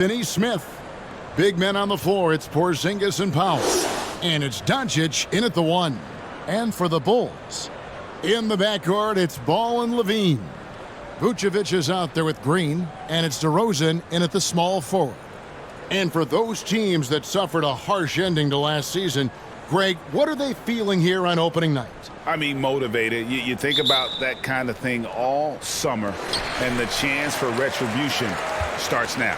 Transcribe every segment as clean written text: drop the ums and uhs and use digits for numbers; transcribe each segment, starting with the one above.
Finney Smith. Big men on the floor. It's Porzingis and Powell. And it's Doncic in at the 1. And for the Bulls, in the backcourt, it's Ball and Levine. Vucevic is out there with Green, and it's DeRozan in at the small forward. And for those teams that suffered a harsh ending to last season, Greg, what are they feeling here on opening night? I mean, motivated. You think about that kind of thing all summer, and the chance for retribution starts now.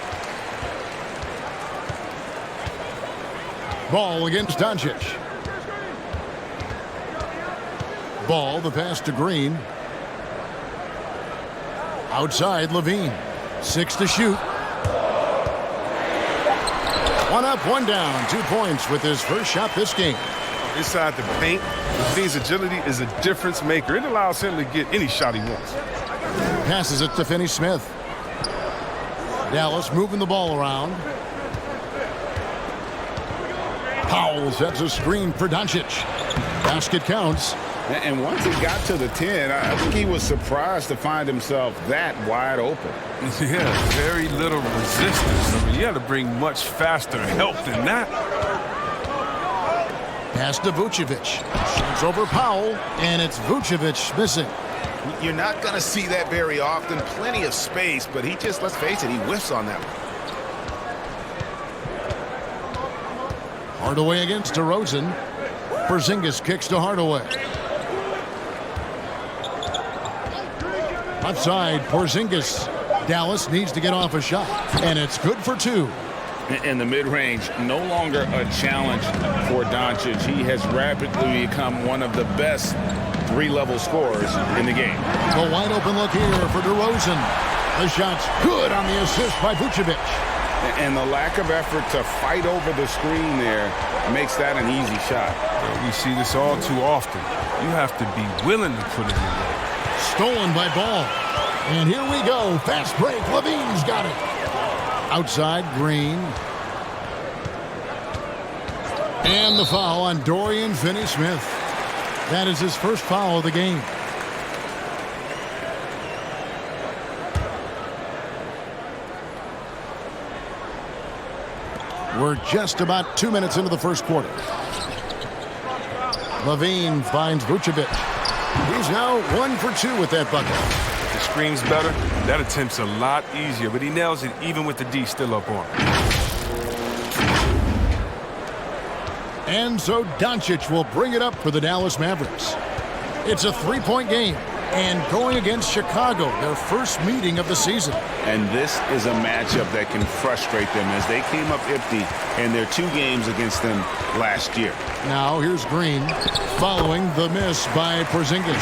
Ball against Doncic. Ball, the pass to Green. Outside, Levine. 6 to shoot. 1 up, 1 down. 2 points with his first shot this game. Inside the paint, Levine's agility is a difference maker. It allows him to get any shot he wants. Passes it to Finney Smith. Dallas moving the ball around. Powell sets a screen for Doncic. Basket counts. And once he got to the 10, I think he was surprised to find himself that wide open. Yeah, very little resistance. I mean, you had to bring much faster help than that. Pass to Vucevic. Shoots over Powell, and it's Vucevic missing. You're not going to see that very often. Plenty of space, but he just, let's face it, he whiffs on that one. Hardaway against DeRozan. Porzingis kicks to Hardaway. Outside, Porzingis. Dallas needs to get off a shot, and it's good for 2. In the mid-range, no longer a challenge for Doncic. He has rapidly become one of the best 3-level scorers in the game. The wide-open look here for DeRozan. The shot's good on the assist by Vucevic. And the lack of effort to fight over the screen there makes that an easy shot. We see this all too often. You have to be willing to put it away. Stolen by Ball. And here we go. Fast break. Levine's got it. Outside, Green. And the foul on Dorian Finney-Smith. That is his first foul of the game. We're just about 2 minutes into the first quarter. Levine finds Vucevic. He's now 1 for 2 with that bucket. The screen's better. That attempt's a lot easier, but he nails it even with the D still up on him. And so Doncic will bring it up for the Dallas Mavericks. It's a 3-point game, and going against Chicago, their first meeting of the season. And this is a matchup that can frustrate them as they came up empty in their 2 games against them last year. Now here's Green following the miss by Porzingis.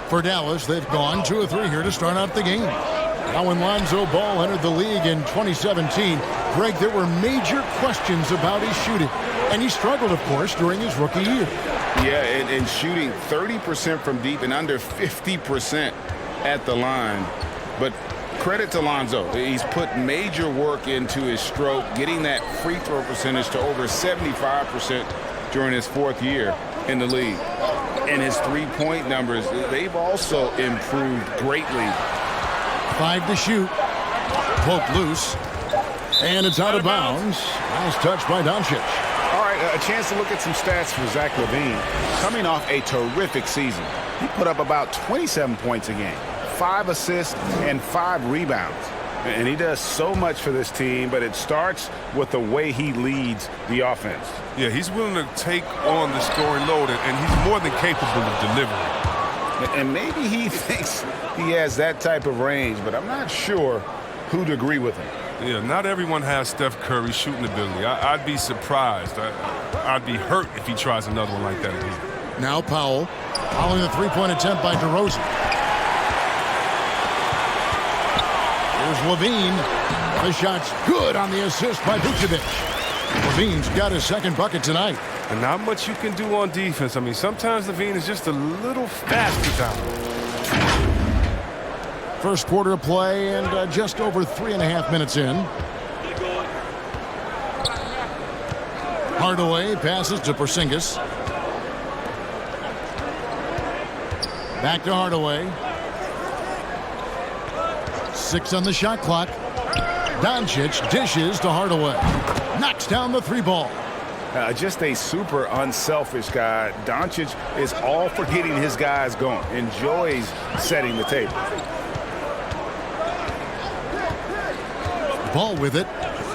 For Dallas, they've gone 2 of 3 here to start out the game. Now when Lonzo Ball entered the league in 2017, Greg, there were major questions about his shooting. And he struggled, of course, during his rookie year. Yeah, and shooting 30% from deep and under 50% at the line. But credit to Lonzo. He's put major work into his stroke, getting that free throw percentage to over 75% during his 4th year in the league. And his 3-point numbers, they've also improved greatly. 5 to shoot. Poked loose. And it's out of bounds. Last touch by Doncic. All right, a chance to look at some stats for Zach LaVine. Coming off a terrific season, he put up about 27 points a game, 5 assists, and 5 rebounds. And he does so much for this team, but it starts with the way he leads the offense. Yeah, he's willing to take on the scoring load, and he's more than capable of delivering. And maybe he thinks he has that type of range, but I'm not sure who'd agree with him. Yeah, not everyone has Steph Curry's shooting ability. I'd be surprised. I'd be hurt if he tries another one like that again. Now Powell following the 3-point attempt by DeRozan. Here's Levine. The shot's good on the assist by Vucevic. Levine's got his 2nd bucket tonight. And not much you can do on defense. I mean, sometimes Levine is just a little faster down. First quarter of play and just over 3.5 minutes in. Hardaway passes to Porzingis. Back to Hardaway. 6 on the shot clock. Doncic dishes to Hardaway. Knocks down the 3 ball. Just a super unselfish guy. Doncic is all for getting his guys going. Enjoys setting the table. Ball with it.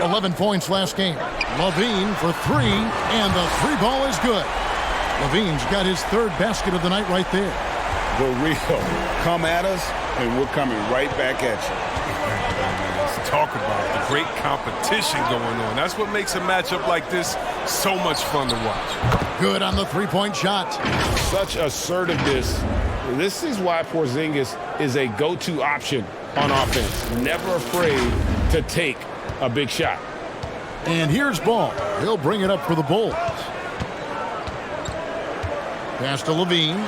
11 points last game. LaVine for 3, and the 3 ball is good. LaVine's got his 3rd basket of the night right there. The real. Come at us, and we're coming right back at you. Let's talk about the great competition going on. That's what makes a matchup like this so much fun to watch. Good on the 3-point shot. Such assertiveness. This is why Porzingis is a go-to option on offense. Never afraid to take a big shot. And here's Ball. He'll bring it up for the Bulls. Pass to LaVine.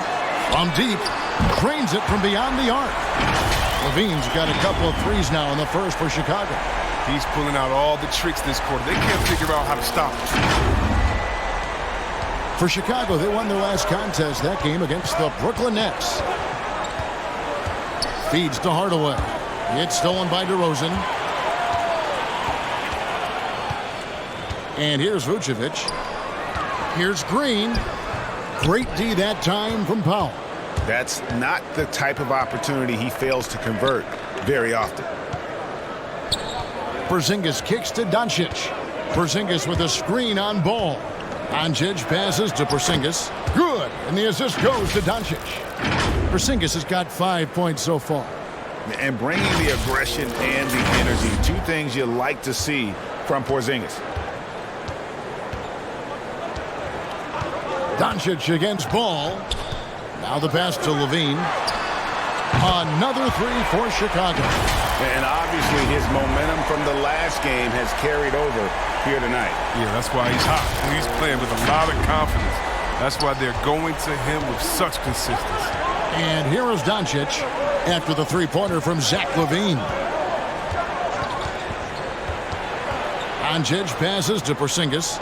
From deep. Drains it from beyond the arc. LaVine's got a couple of threes now in the first for Chicago. He's pulling out all the tricks this quarter. They can't figure out how to stop him. For Chicago, they won their last contest that game against the Brooklyn Nets. Feeds to Hardaway. It's stolen by DeRozan. And here's Vucevic. Here's Green. Great D that time from Powell. That's not the type of opportunity he fails to convert very often. Porzingis kicks to Doncic. Porzingis with a screen on Ball. Doncic passes to Porzingis. Good. And the assist goes to Doncic. Porzingis has got 5 points so far. And bringing the aggression and the energy. 2 things you like to see from Porzingis. Doncic against Ball. Now the pass to LaVine. Another 3 for Chicago. And obviously his momentum from the last game has carried over here tonight. Yeah, that's why he's hot. He's playing with a lot of confidence. That's why they're going to him with such consistency. And here is Doncic after the 3-pointer from Zach LaVine. Doncic passes to Porzingis.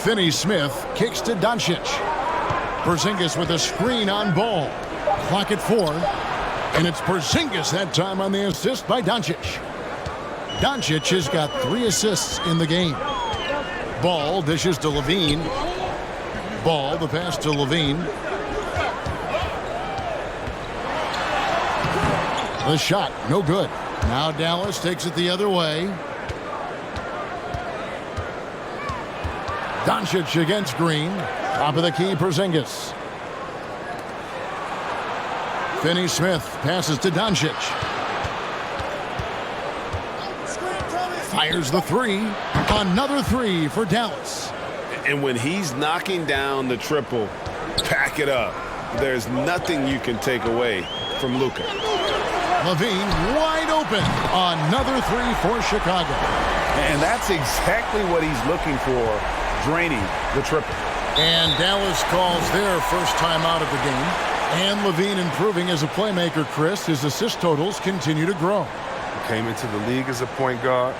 Finney-Smith kicks to Doncic. Porzingis with a screen on Ball. Clock at 4. And it's Porzingis that time on the assist by Doncic. Doncic has got 3 assists in the game. Ball dishes to LaVine. Ball, the pass to LaVine. The shot, no good. Now Dallas takes it the other way. Doncic against Green. Top of the key, Porzingis. Finney-Smith passes to Doncic. Fires the 3. Another 3 for Dallas. And when he's knocking down the triple, pack it up. There's nothing you can take away from Luka. LaVine wide open. Another 3 for Chicago. And that's exactly what he's looking for, draining the triple. And Dallas calls their first time out of the game. And LaVine improving as a playmaker, Chris. His assist totals continue to grow. He came into the league as a point guard.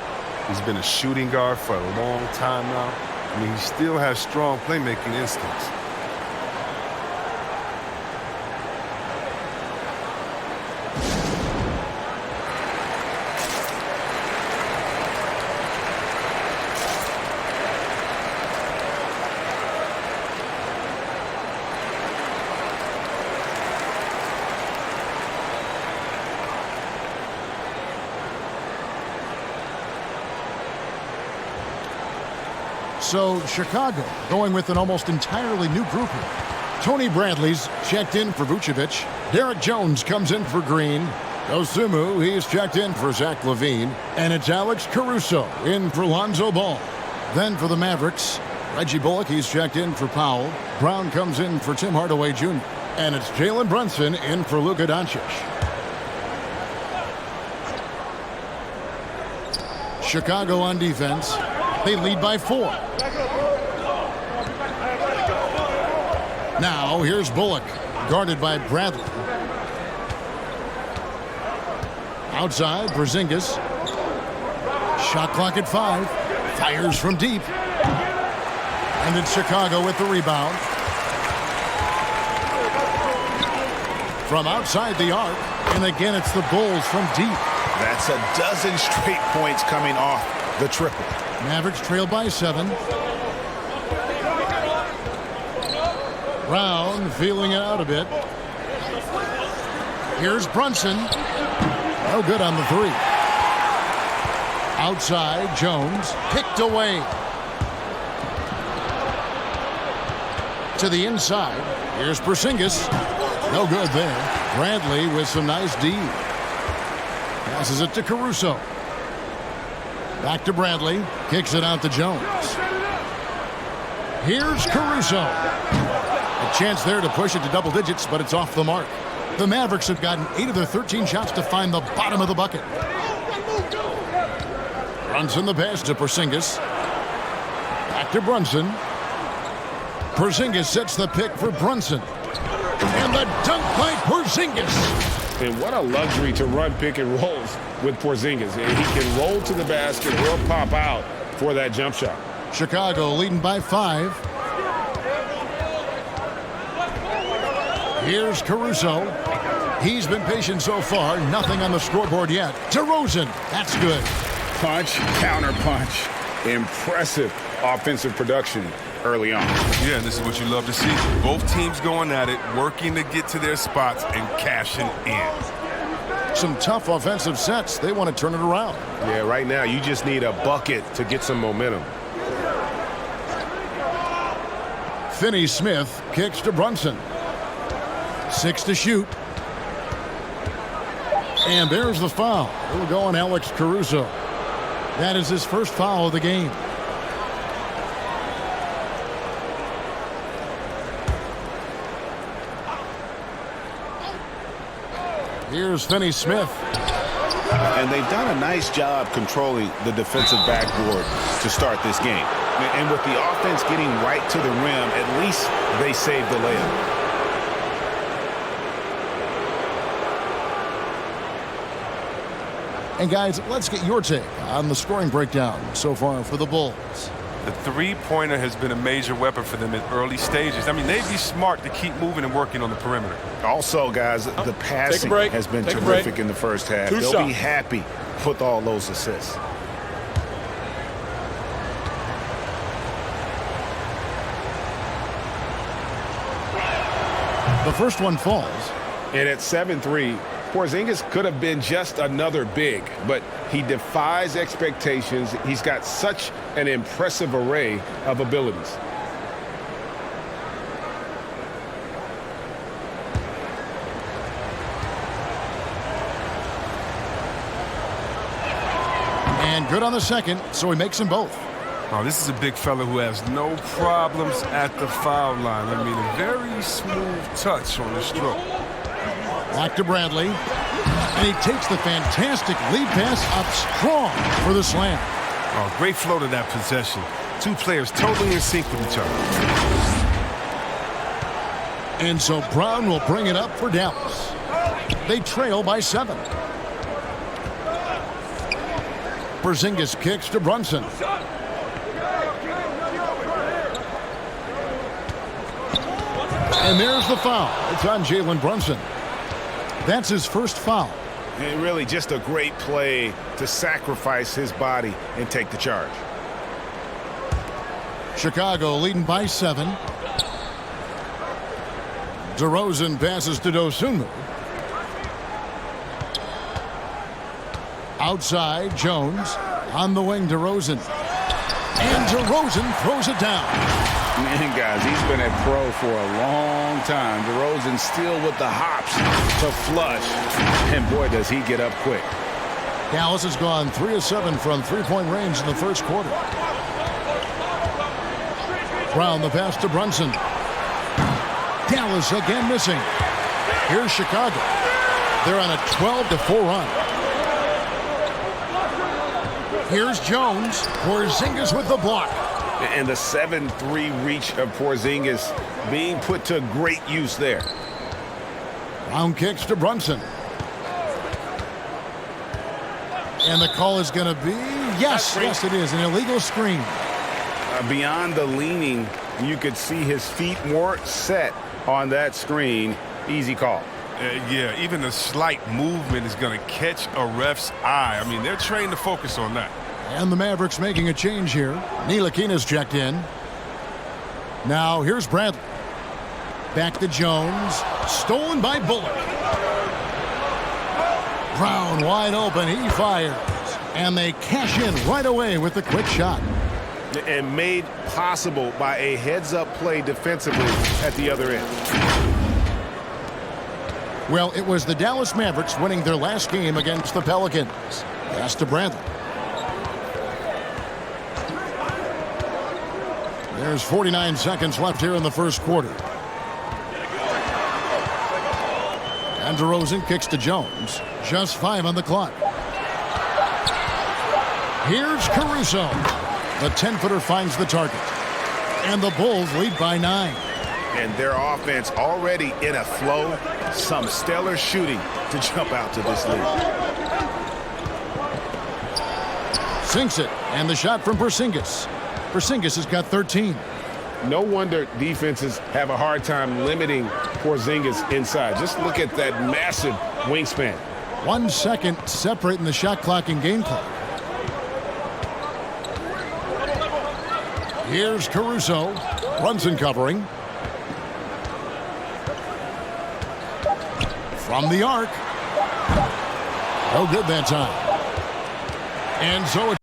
He's been a shooting guard for a long time now. I mean, he still has strong playmaking instincts. So Chicago going with an almost entirely new group here. Tony Bradley's checked in for Vucevic. Derek Jones comes in for Green. Dosunmu, he's checked in for Zach LaVine. And it's Alex Caruso in for Lonzo Ball. Then for the Mavericks, Reggie Bullock, he's checked in for Powell. Brown comes in for Tim Hardaway Jr. And it's Jalen Brunson in for Luka Doncic. Chicago on defense. They lead by 4. Now, here's Bullock, guarded by Bradley. Outside, Porzingis. Shot clock at 5. Fires from deep. And it's Chicago with the rebound. from outside the arc. And again, it's the Bulls from deep. That's a dozen straight points coming off the triple. Mavericks trail by 7. Brown feeling it out a bit. Here's Brunson. No good on the 3. Outside, Jones picked away. To the inside. Here's Porzingis. No good there. Bradley with some nice D. Passes it to Caruso. Back to Bradley. Kicks it out to Jones. Here's Caruso. A chance there to push it to double digits, but it's off the mark. The Mavericks have gotten 8 of their 13 shots to find the bottom of the bucket. Brunson the pass to Porzingis. Back to Brunson. Porzingis sets the pick for Brunson. And the dunk by Porzingis. And what a luxury to run pick and rolls with Porzingis. He can roll to the basket or pop out for that jump shot. Chicago leading by 5. Here's Caruso. He's been patient so far. Nothing on the scoreboard yet. DeRozan. That's good. Punch, counter punch. Impressive offensive production early on. Yeah, this is what you love to see. Both teams going at it, working to get to their spots and cashing in. Some tough offensive sets. They want to turn it around. Yeah, right now you just need a bucket to get some momentum. Finney-Smith kicks to Brunson. 6 to shoot. And there's the foul. It'll go on Alex Caruso. That is his first foul of the game. Here's Finney-Smith. And they've done a nice job controlling the defensive backboard to start this game. And with the offense getting right to the rim, at least they saved the layup. And guys, let's get your take on the scoring breakdown so far for the Bulls. The three-pointer has been a major weapon for them in early stages. I mean, they'd be smart to keep moving and working on the perimeter. Also, guys, the passing has been terrific in the first half. They'll be happy with all those assists. The first one falls. And at 7-3, Porzingis could have been just another big, but he defies expectations. He's got such an impressive array of abilities. And good on the second, so he makes them both. Oh, this is a big fella who has no problems at the foul line. I mean, a very smooth touch on the stroke. Back to Bradley. And he takes the fantastic lead pass up strong for the slam. Oh, great flow to that possession. Two players totally in sync with each other. And so Brown will bring it up for Dallas. They trail by 7. Porzingis kicks to Brunson. And there's the foul. It's on Jalen Brunson. That's his first foul. And really just a great play to sacrifice his body and take the charge. Chicago leading by 7. DeRozan passes to Dosunmu. Outside, Jones. On the wing, DeRozan. And DeRozan throws it down. Man, guys, he's been a pro for a long time. DeRozan still with the hops to flush. And boy, does he get up quick. Dallas has gone 3 of 7 from three-point range in the first quarter. Brown the pass to Brunson. Dallas again missing. Here's Chicago. They're on a 12-4 run. Here's Jones. Porzingis with the block. And the 7-3 reach of Porzingis being put to great use there. Brown kicks to Brunson. And the call is going to be, yes, it is, an illegal screen. Beyond the leaning, you could see his feet more set on that screen. Easy call. Yeah, even a slight movement is going to catch a ref's eye. I mean, they're trained to focus on that. And the Mavericks making a change here. Ntilikina's checked in. Now here's Bradley. Back to Jones. Stolen by Bullock. Brown wide open. He fires. And they cash in right away with the quick shot. And made possible by a heads-up play defensively at the other end. Well, it was the Dallas Mavericks winning their last game against the Pelicans. Pass to Bradley. There's 49 seconds left here in the first quarter. And DeRozan kicks to Jones. Just 5 on the clock. Here's Caruso. The 10-footer finds the target. And the Bulls lead by 9. And their offense already in a flow. Some stellar shooting to jump out to this lead. Sinks it. And the shot from Porzingis. Porzingis has got 13. No wonder defenses have a hard time limiting Porzingis inside. Just look at that massive wingspan. 1 second separating the shot clock and game clock. Here's Caruso. Brunson covering. From the arc. No good that time. And so it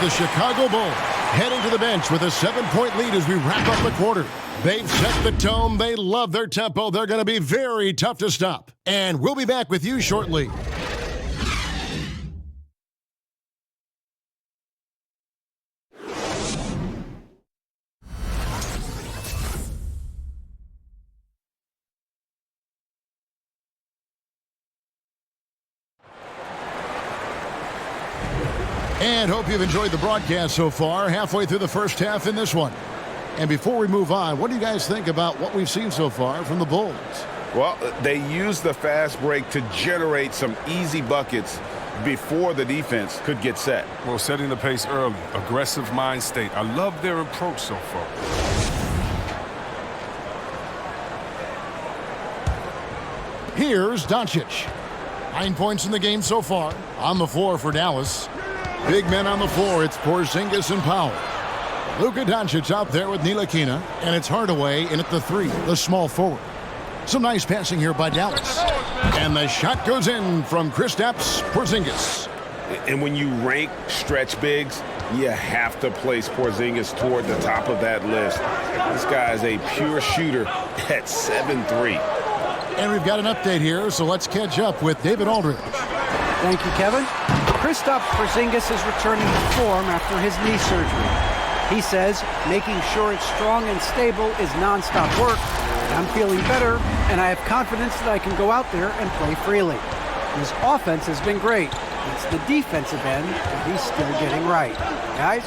the Chicago Bulls heading to the bench with a 7-point lead as we wrap up the quarter. They've set the tone. They love their tempo. They're going to be very tough to stop. And we'll be back with you shortly. And hope you've enjoyed the broadcast so far, halfway through the first half in this one. And before we move on, what do you guys think about what we've seen so far from the Bulls? Well, they used the fast break to generate some easy buckets before the defense could get set. Well, setting the pace early, aggressive mind state. I love their approach so far. Here's Doncic. 9 points in the game so far. On the floor for Dallas. Big men on the floor. It's Porzingis and Powell. Luka Doncic out there with Ntilikina. And it's Hardaway in at the 3, the small forward. Some nice passing here by Dallas. And the shot goes in from Kristaps Porzingis. And when you rank stretch bigs, you have to place Porzingis toward the top of that list. This guy is a pure shooter at 7'3". And we've got an update here, so let's catch up with David Aldridge. Thank you, Kevin. Kristaps Porzingis is returning to form after his knee surgery. He says making sure it's strong and stable is nonstop work. I'm feeling better, and I have confidence that I can go out there and play freely. His offense has been great. It's the defensive end that he's still getting right. Guys?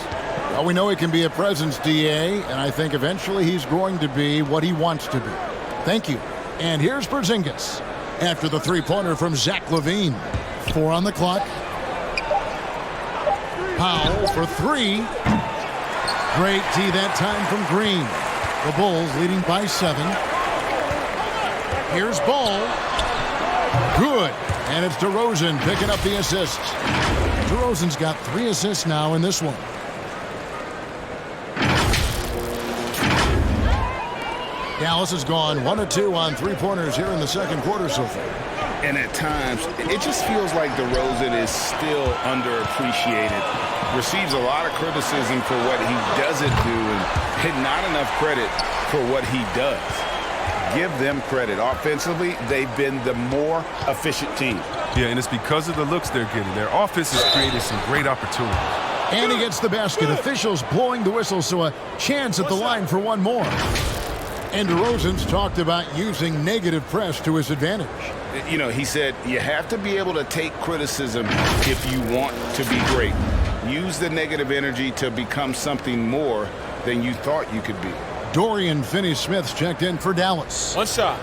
Well, we know he can be a presence, DA, and I think eventually he's going to be what he wants to be. Thank you. And here's Porzingis after the three-pointer from Zach LaVine. 4 on the clock. Powell for 3. Great D that time from Green. The Bulls leading by 7. Here's Ball. Good. And it's DeRozan picking up the assist. DeRozan's got 3 assists now in this one. Dallas has gone 1 of 2 on three-pointers here in the second quarter so far. And at times, it just feels like DeRozan is still underappreciated. Receives a lot of criticism for what he doesn't do and not enough credit for what he does. Give them credit. Offensively, they've been the more efficient team. Yeah, and it's because of the looks they're getting. Their offense has created some great opportunities. And he gets the basket. Officials blowing the whistle, so a chance at the line for one more. And DeRozan's talked about using negative press to his advantage. You know, he said you have to be able to take criticism if you want to be great. Use the negative energy to become something more than you thought you could be. Dorian Finney-Smith's checked in for Dallas. One shot.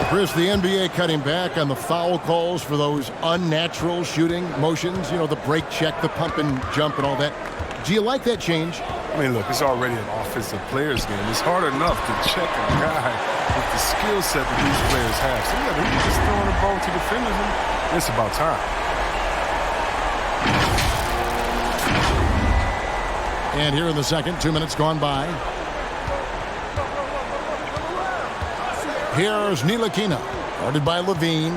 Chris, the NBA cutting back on the foul calls for those unnatural shooting motions. You know, the break check, the pump and jump and all that. Do you like that change? I mean, look, it's already an offensive player's game. It's hard enough to check a guy with the skill set that these players have. So, yeah, they're just throwing the ball to defenders, and it's about time. And here in the second, 2 minutes gone by. Here's Ntilikina, guarded by Levine.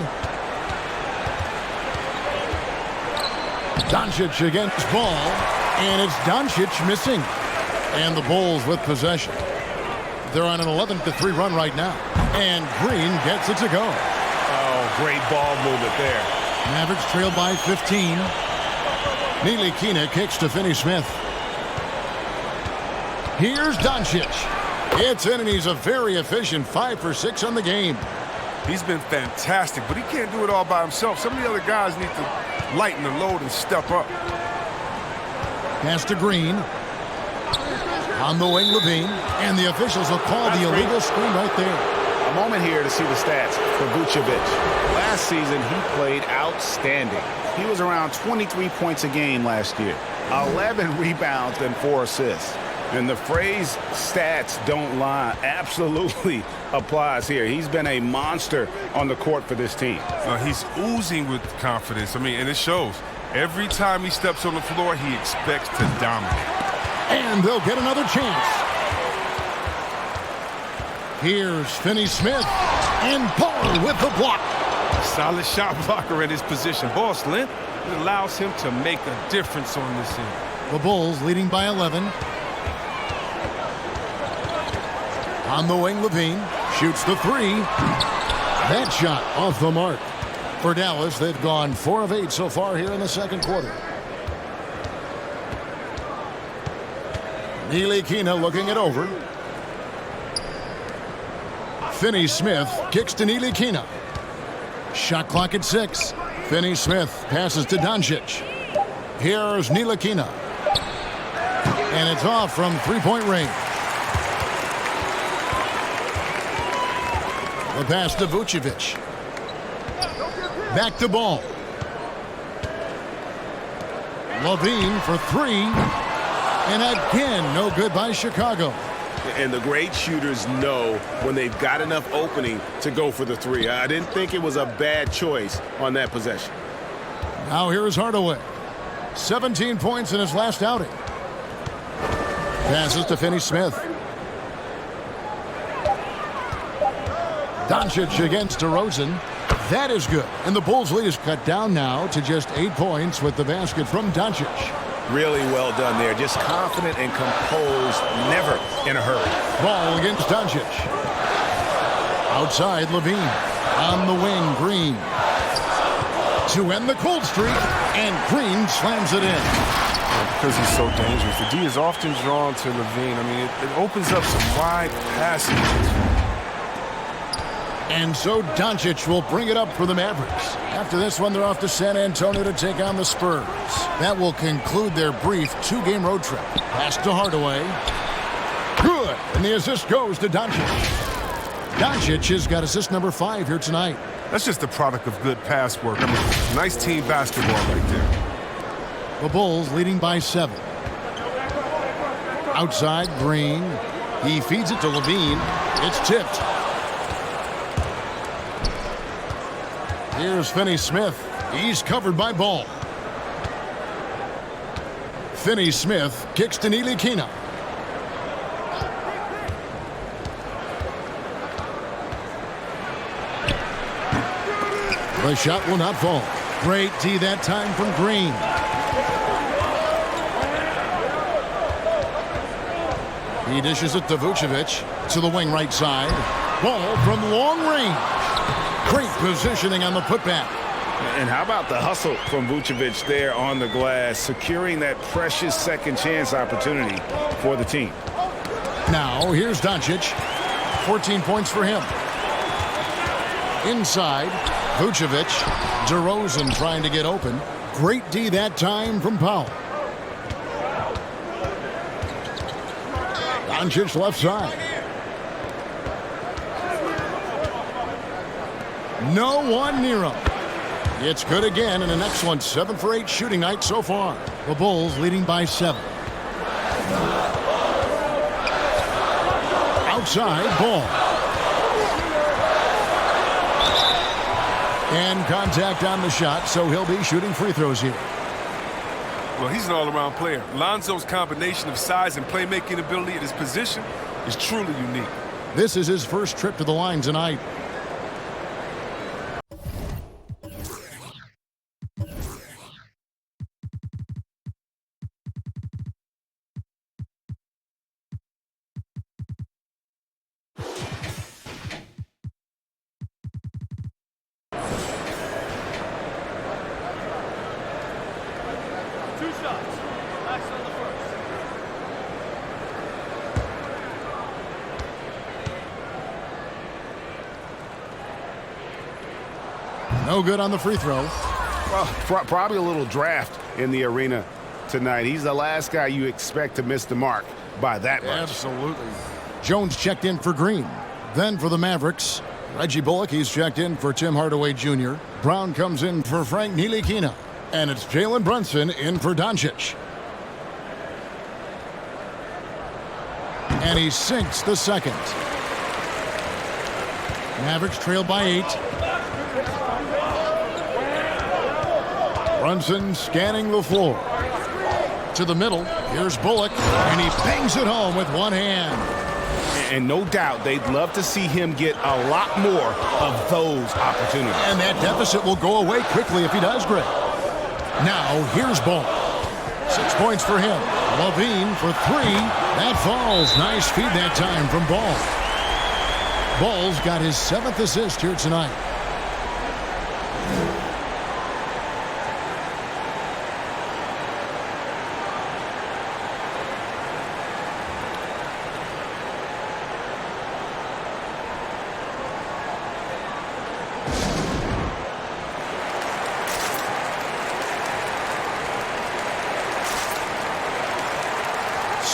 Doncic against Ball, and it's Doncic missing. And the Bulls with possession. They're on an 11-3 run right now. And Green gets it to go. Oh, great ball movement there. Mavericks trail by 15. Ntilikina kicks to Finney-Smith. Here's Doncic. It's in, and he's a very efficient 5 for 6 on the game. He's been fantastic, but he can't do it all by himself. Some of the other guys need to lighten the load and step up. Pass to Green. On the wing, Levine. And the officials will call the illegal screen right there. A moment here to see the stats for Vucevic. Last season, he played outstanding. He was around 23 points a game last year, 11 rebounds and 4 assists. And the phrase stats don't lie absolutely applies here. He's been a monster on the court for this team. He's oozing with confidence. I mean, and it shows. Every time he steps on the floor, he expects to dominate. And they'll get another chance. Here's Finney-Smith. And Ball with the block. Solid shot blocker at his position. Ball's length, it allows him to make a difference on this end. The Bulls leading by 11. On the wing, Levine shoots the 3. That shot off the mark. For Dallas, they've gone 4 of 8 so far here in the second quarter. Ntilikina looking it over. Finney-Smith kicks to Ntilikina. Shot clock at 6. Finney-Smith passes to Doncic. Here's Ntilikina. And it's off from three-point range. The pass to Vucevic. Back to Ball. Levine for 3. And again, no good by Chicago. And the great shooters know when they've got enough opening to go for the 3. I didn't think it was a bad choice on that possession. Now here's Hardaway. 17 points in his last outing. Passes to Finney-Smith. Doncic against DeRozan. That is good. And the Bulls' lead is cut down now to just 8 points with the basket from Doncic. Really well done there. Just confident and composed, never in a hurry. Ball against Doncic. Outside, Levine. On the wing, Green. To end the cold streak, and Green slams it in. Because he's so dangerous. The D is often drawn to Levine. I mean, it opens up some wide passing lanes. And so Doncic will bring it up for the Mavericks. After this one, they're off to San Antonio to take on the Spurs. That will conclude their brief 2-game road trip. Pass to Hardaway. Good. And the assist goes to Doncic. Doncic has got assist number 5 here tonight. That's just the product of good pass work. I mean, nice team basketball right there. The Bulls leading by 7. Outside, Green. He feeds it to Levine. It's tipped. Here's Finney-Smith. He's covered by Ball. Finney-Smith kicks to Ntilikina. The shot will not fall. Great D that time from Green. He dishes it to Vucevic to the wing right side. Ball from long range. Great positioning on the putback. And how about the hustle from Vucevic there on the glass, securing that precious second chance opportunity for the team. Now, here's Doncic. 14 points for him. Inside, Vucevic. DeRozan trying to get open. Great D that time from Powell. Doncic left side. No one near him. It's good again, and an excellent 7 for 8 shooting night so far. The Bulls leading by 7. Outside, Ball. And contact on the shot, so he'll be shooting free throws here. Well, he's an all-around player. Lonzo's combination of size and playmaking ability at his position is truly unique. This is his first trip to the line tonight. No good on the free throw. Well, probably a little draft in the arena tonight. He's the last guy you expect to miss the mark by that much. Absolutely. Jones checked in for Green. Then for the Mavericks, Reggie Bullock, he's checked in for Tim Hardaway Jr. Brown comes in for Frank Ntilikina. And it's Jalen Brunson in for Doncic. And he sinks the second. Mavericks trail by 8. Brunson scanning the floor. To the middle, here's Bullock, and he bangs it home with one hand. And no doubt they'd love to see him get a lot more of those opportunities. And that deficit will go away quickly if he does great. Now, here's Ball. 6 points for him. Levine for 3. That falls. Nice feed that time from Ball. Ball's got his 7th assist here tonight.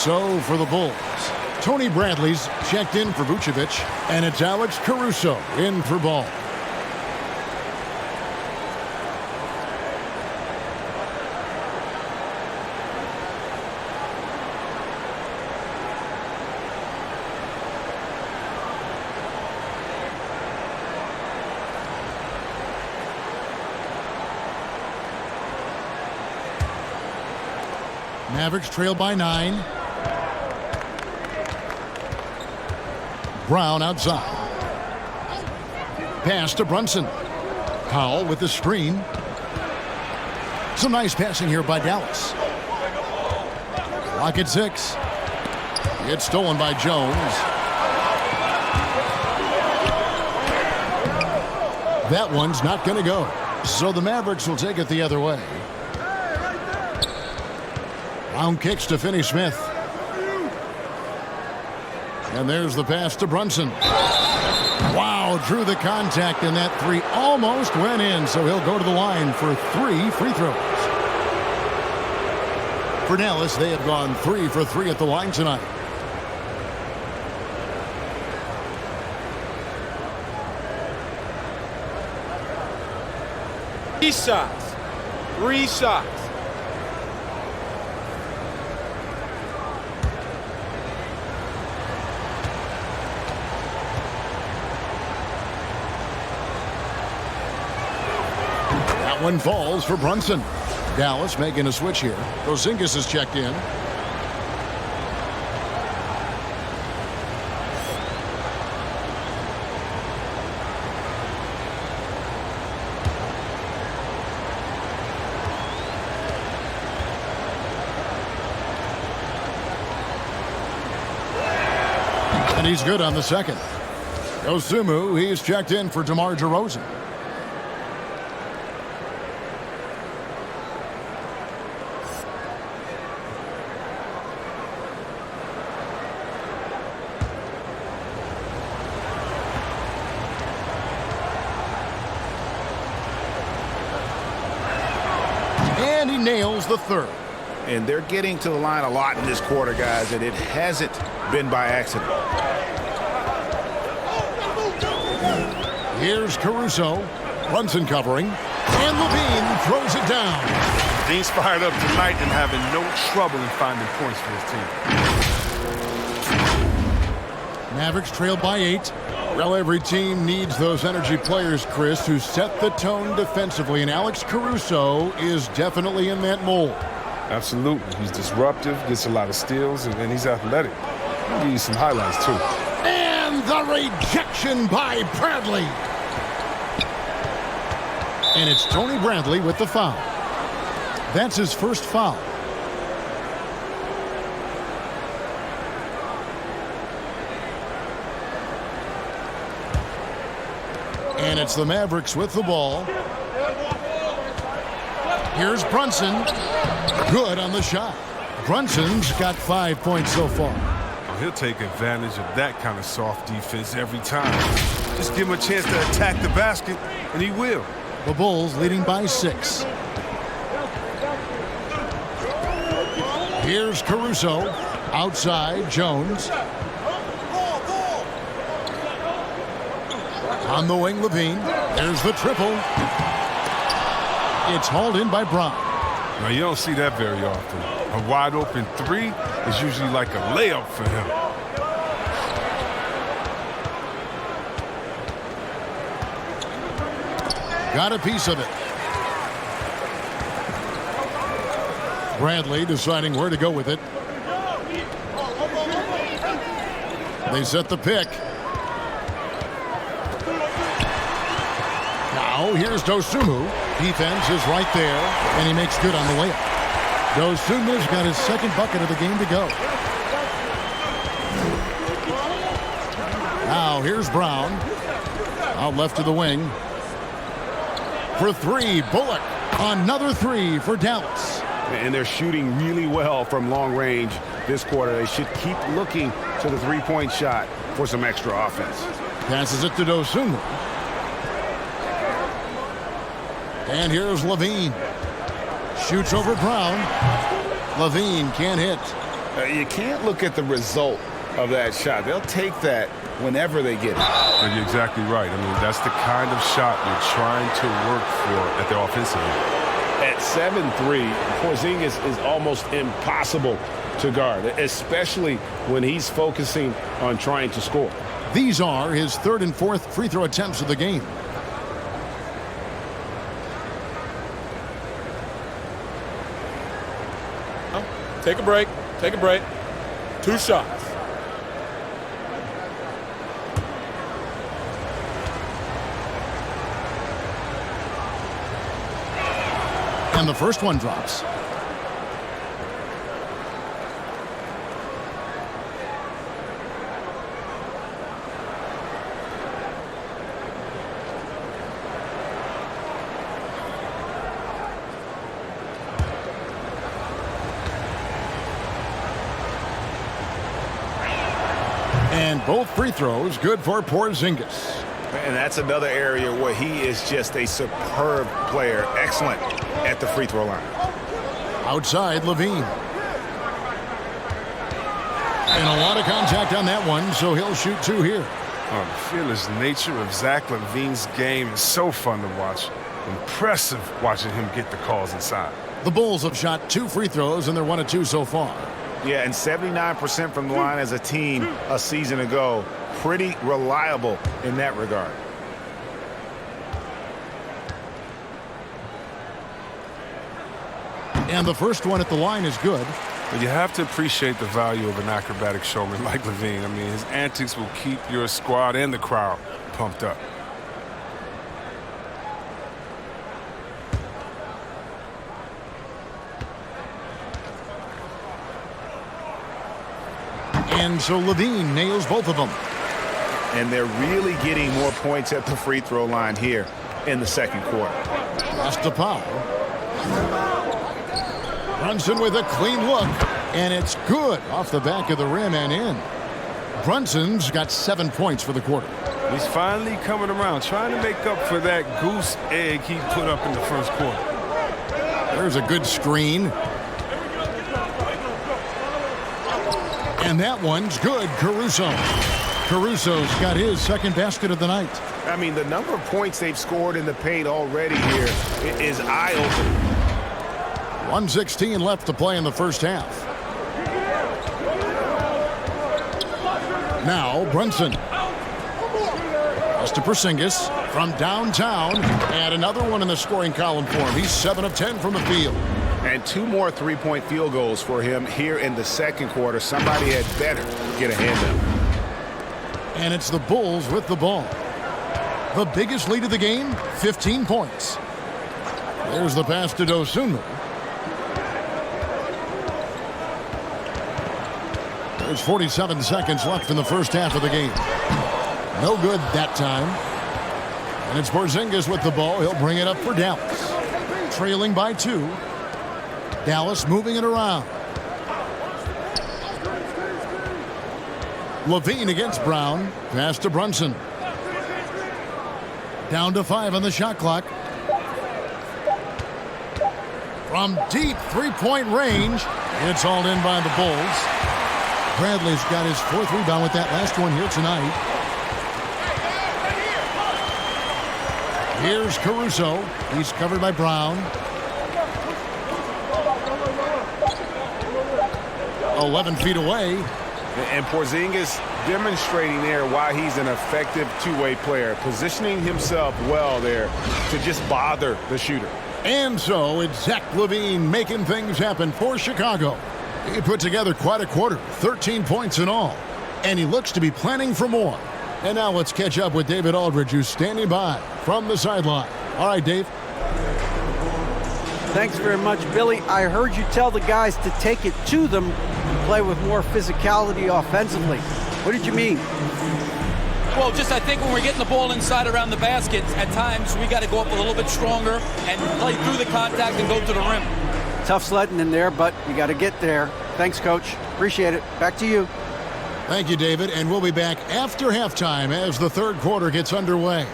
So for the Bulls, Tony Bradley's checked in for Vucevic, and it's Alex Caruso in for Ball. Mavericks trail by 9. Brown outside. Pass to Brunson. Powell with the screen. Some nice passing here by Dallas. Clock at 6. It's stolen by Jones. That one's not going to go. So the Mavericks will take it the other way. Brown kicks to Finney-Smith. And there's the pass to Brunson. Wow, drew the contact, and that 3 almost went in, so he'll go to the line for 3 free throws. For Dallas, they have gone 3 for 3 at the line tonight. Three shots. 3 shots. One falls for Brunson. Dallas making a switch here. Porzingis is checked in. And he's good on the second. Osumu, he's checked in for DeMar DeRozan. And he nails the third. And they're getting to the line a lot in this quarter, guys, and it hasn't been by accident. Here's Caruso. Brunson covering. And Levine throws it down. Dean's fired up tonight and having no trouble in finding points for his team. Mavericks trail by 8. Well, every team needs those energy players, Chris, who set the tone defensively, and Alex Caruso is definitely in that mold. Absolutely. He's disruptive, gets a lot of steals, and he's athletic. I'll give you some highlights, too. And the rejection by Bradley. And it's Tony Bradley with the foul. That's his first foul. And it's the Mavericks with the ball. Here's Brunson. Good on the shot. Brunson's got 5 points so far. He'll take advantage of that kind of soft defense every time. Just give him a chance to attack the basket, and he will. The Bulls leading by 6. Here's Caruso. Outside, Jones. On the wing, Levine. There's the triple. It's hauled in by Brown. Now, you don't see that very often. A wide open three is usually like a layup for him. Got a piece of it. Bradley deciding where to go with it. They set the pick. Now here's Dosunmu. Defense is right there, and he makes good on the layup. Dosunmu's got his second bucket of the game to go. Now here's Brown. Out left to the wing. For three, Bullock. Another three for Dallas. And they're shooting really well from long range this quarter. They should keep looking to the three-point shot for some extra offense. Passes it to Dosunmu. And here's Levine. Shoots over Brown. Levine can't hit. You can't look at the result of that shot. They'll take that whenever they get it. You're exactly right. I mean, that's the kind of shot you're trying to work for at the offensive end. At 7'3", Porzingis is almost impossible to guard, especially when he's focusing on trying to score. These are his third and fourth free throw attempts of the game. Take a break. Take a break. 2 shots. And the first one drops. And both free throws good for Porzingis. And that's another area where he is just a superb player. Excellent at the free throw line. Outside, Levine. And a lot of contact on that one, so he'll shoot 2 here. Oh, the fearless nature of Zach LaVine's game is so fun to watch. Impressive watching him get the calls inside. The Bulls have shot 2 free throws, and they're 1 of 2 so far. Yeah, and 79% from the line as a team a season ago. Pretty reliable in that regard. And the first one at the line is good. But you have to appreciate the value of an acrobatic showman like LaVine. I mean, his antics will keep your squad and the crowd pumped up. And so Levine nails both of them. And they're really getting more points at the free throw line here in the second quarter. Lost to Powell. Brunson with a clean look. And it's good off the back of the rim and in. Brunson's got 7 points for the quarter. He's finally coming around, trying to make up for that goose egg he put up in the first quarter. There's a good screen. And that one's good. Caruso's got his second basket of the night. I mean, the number of points they've scored in the paint already here is eye-opening. 1:16 left to play in the first half. Now Brunson. Pass to Porzingis from downtown. And another one in the scoring column for him. He's 7 of 10 from the field. And 2 more three-point field goals for him here in the second quarter. Somebody had better get a hand up. And it's the Bulls with the ball. The biggest lead of the game, 15 points. There's the pass to Dosunmu. There's 47 seconds left in the first half of the game. No good that time. And it's Porzingis with the ball. He'll bring it up for Dallas. Trailing by 2. Dallas moving it around. Levine against Brown. Pass to Brunson. Down to 5 on the shot clock. From deep three-point range. It's hauled in by the Bulls. Bradley's got his 4th rebound with that last one here tonight. Here's Caruso. He's covered by Brown. 11 feet away. And Porzingis demonstrating there why he's an effective two-way player, positioning himself well there to just bother the shooter. And so it's Zach LaVine making things happen for Chicago. He put together quite a quarter, 13 points in all. And he looks to be planning for more. And now let's catch up with David Aldridge, who's standing by from the sideline. All right, Dave. Thanks very much, Billy. I heard you tell the guys to take it to them and play with more physicality offensively. What did you mean? Well, just I think when we're getting the ball inside around the basket, at times we got to go up a little bit stronger and play through the contact and go to the rim. Tough sledding in there, but you got to get there. Thanks, Coach. Appreciate it. Back to you. Thank you, David. And we'll be back after halftime as the third quarter gets underway.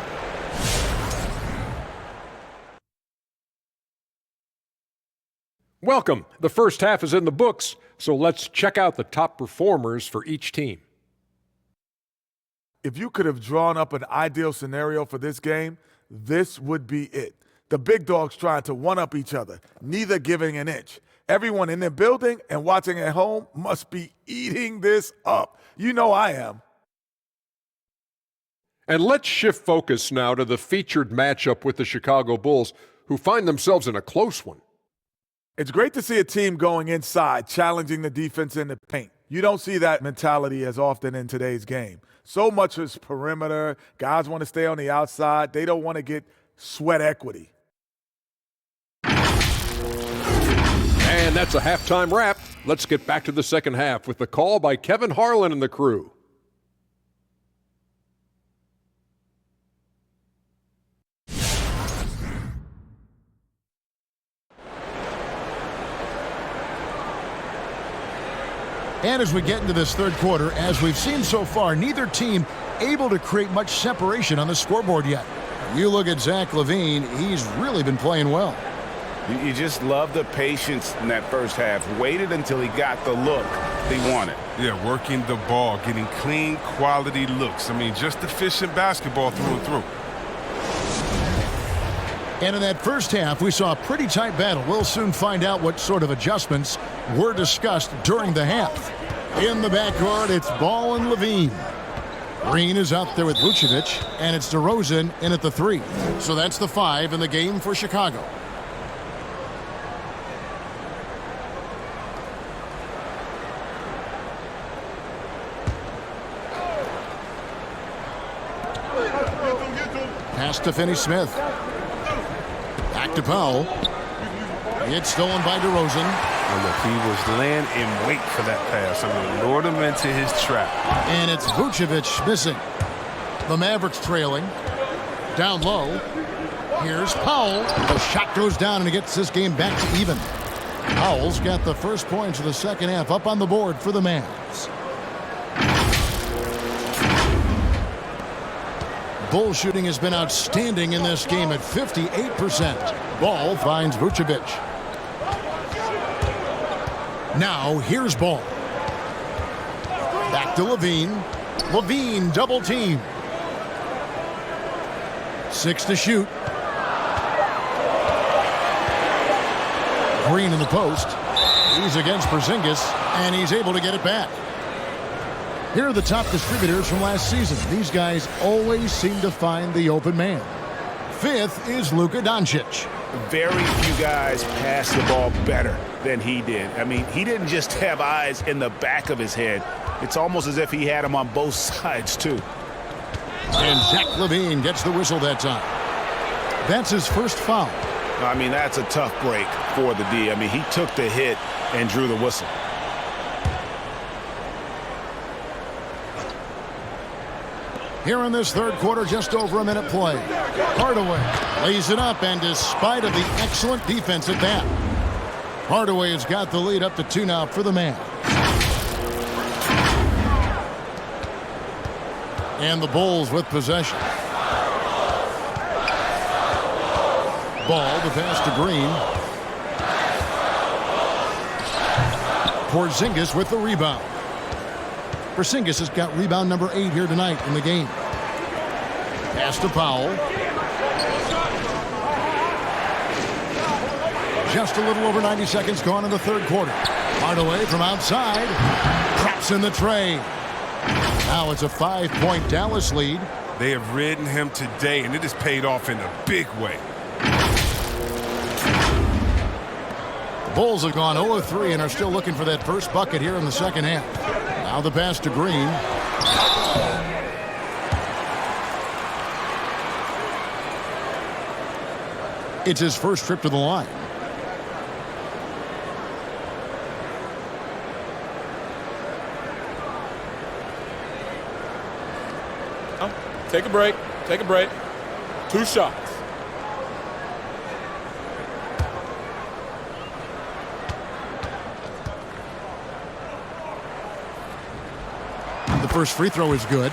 Welcome. The first half is in the books, so let's check out the top performers for each team. If you could have drawn up an ideal scenario for this game, this would be it. The big dogs trying to one-up each other, neither giving an inch. Everyone in the building and watching at home must be eating this up. You know I am. And let's shift focus now to the featured matchup with the Chicago Bulls, who find themselves in a close one. It's great to see a team going inside, challenging the defense in the paint. You don't see that mentality as often in today's game. So much is perimeter. Guys want to stay on the outside. They don't want to get sweat equity. And that's a halftime wrap. Let's get back to the second half with the call by Kevin Harlan and the crew. And as we get into this third quarter, as we've seen so far, neither team able to create much separation on the scoreboard yet. You look at Zach LaVine, he's really been playing well. You just love the patience in that first half. Waited until he got the look he wanted. Yeah, working the ball, getting clean, quality looks. I mean, just efficient basketball through and through. And in that first half, we saw a pretty tight battle. We'll soon find out what sort of adjustments were discussed during the half. In the backcourt, it's Ball and Levine. Green is out there with Vucevic, and it's DeRozan in at the 3. So that's the 5 in the game for Chicago. Pass to Finney-Smith. Back to Powell. It's stolen by DeRozan. And look, he was laying in wait for that pass. I mean, lured him into his trap. And it's Vucevic missing. The Mavericks trailing. Down low. Here's Powell. The shot goes down and it gets this game back to even. Powell's got the first points of the second half up on the board for the Mavs. Bull shooting has been outstanding in this game at 58%. Ball finds Vucevic. Now here's Ball. Back to Levine. Levine double team. 6 to shoot. Green in the post. He's against Porzingis, and he's able to get it back. Here are the top distributors from last season. These guys always seem to find the open man. 5th is Luka Doncic. Very few guys pass the ball better than he did. I mean, he didn't just have eyes in the back of his head. It's almost as if he had them on both sides, too. And Zach LaVine gets the whistle that time. That's his first foul. I mean, that's a tough break for the D. I mean, he took the hit and drew the whistle. Here in this third quarter, just over a minute play. Hardaway lays it up, and despite of the excellent defense at that, Hardaway has got the lead up to 2 now for the man. And the Bulls with possession. Ball, the pass to Green. Porzingis with the rebound. Porzingis has got rebound number 8 here tonight in the game. Pass to Powell. Just a little over 90 seconds gone in the third quarter. Hardaway from outside. Traps in the tray. Now it's a 5-point Dallas lead. They have ridden him today, and it has paid off in a big way. The Bulls have gone 0-3 and are still looking for that first bucket here in the second half. Now the pass to Green. It's his first trip to the line. Take a break. Take a break. 2 shots. The first free throw is good.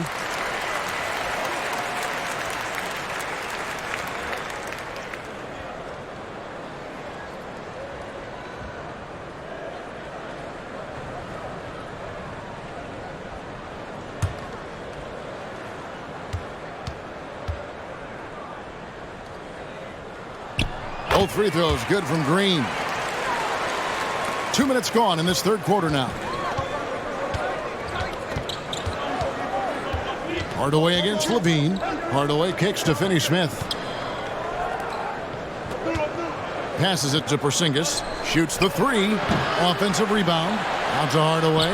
Both free throws good from Green. 2 minutes gone in this third quarter now. Hardaway against Levine. Hardaway kicks to Finney-Smith. Passes it to Porzingis. Shoots the 3. Offensive rebound. Out to Hardaway.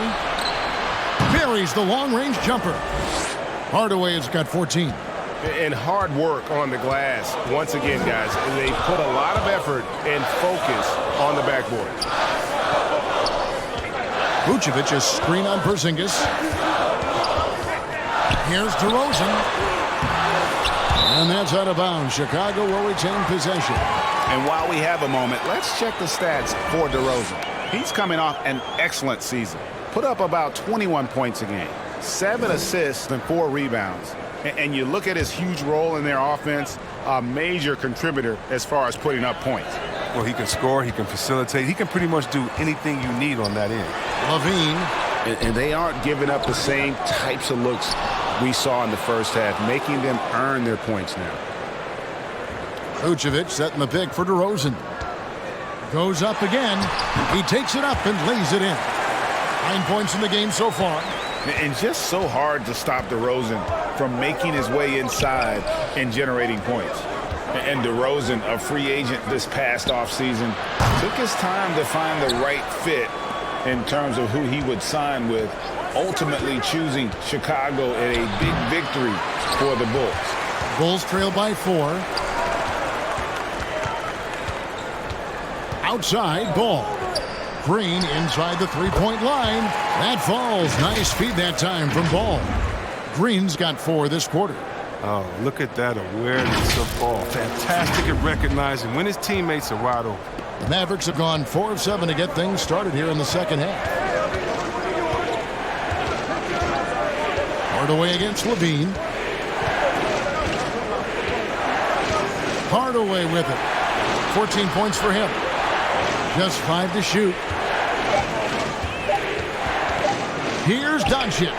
Buries the long-range jumper. Hardaway has got 14. And hard work on the glass. Once again, guys, they put a lot of effort and focus on the backboard. Vucevic is screen on Porzingis. Here's DeRozan. And that's out of bounds. Chicago will retain possession. And while we have a moment, let's check the stats for DeRozan. He's coming off an excellent season. Put up about 21 points a game, 7 assists and 4 rebounds. And you look at his huge role in their offense, a major contributor as far as putting up points. Well, he can score, he can facilitate, he can pretty much do anything you need on that end. Levine. And they aren't giving up the same types of looks we saw in the first half, making them earn their points now. Vucevic setting the pick for DeRozan. Goes up again. He takes it up and lays it in. 9 points in the game so far. And just so hard to stop DeRozan from making his way inside and generating points. And DeRozan, a free agent this past offseason, took his time to find the right fit in terms of who he would sign with, ultimately choosing Chicago in a big victory for the Bulls. Bulls trail by 4. Outside, Ball. Green inside the three-point line. That falls. Nice feed that time from Ball. Green's got 4 this quarter. Oh, look at that awareness of Ball. Fantastic at recognizing when his teammates are wide open. The Mavericks have gone 4 of 7 to get things started here in the second half. Hardaway against Levine. Hardaway with it. 14 points for him. Just 5 to shoot. Doncic.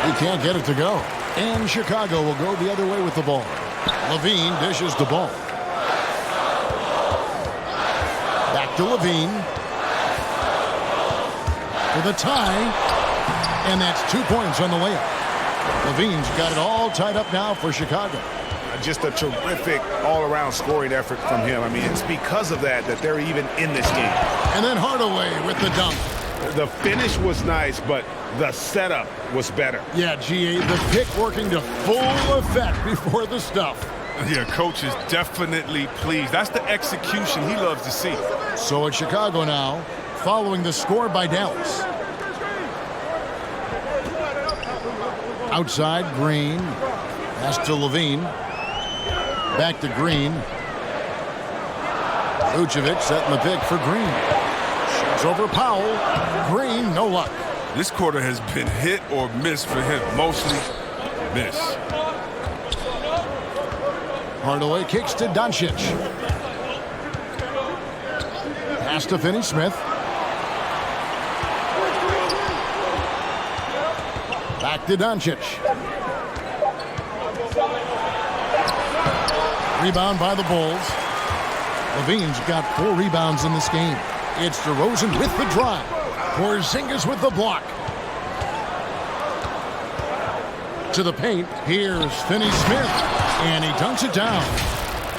He can't get it to go. And Chicago will go the other way with the ball. Levine dishes the ball. Back to Levine. For the tie. And that's 2 points on the layup. Levine's got it all tied up now for Chicago. Just a terrific all-around scoring effort from him. I mean, it's because of that they're even in this game. And then Hardaway with the dunk. The finish was nice, but the setup was better. Yeah, GA, the pick working to full effect before the stuff. Yeah, coach is definitely pleased. That's the execution he loves to see. So it's Chicago now, following the score by Dallas. Outside, Green. Pass to Levine. Back to Green. Vucevic setting the pick for Green. Shots over Powell. Green, no luck. This quarter has been hit or miss for him. Mostly miss. Hardaway kicks to Doncic. Pass to Finney-Smith. Back to Doncic. Rebound by the Bulls. Levine's got 4 rebounds in this game. It's DeRozan with the drive. Porzingis with the block. To the paint. Here's Finney-Smith. And he dunks it down.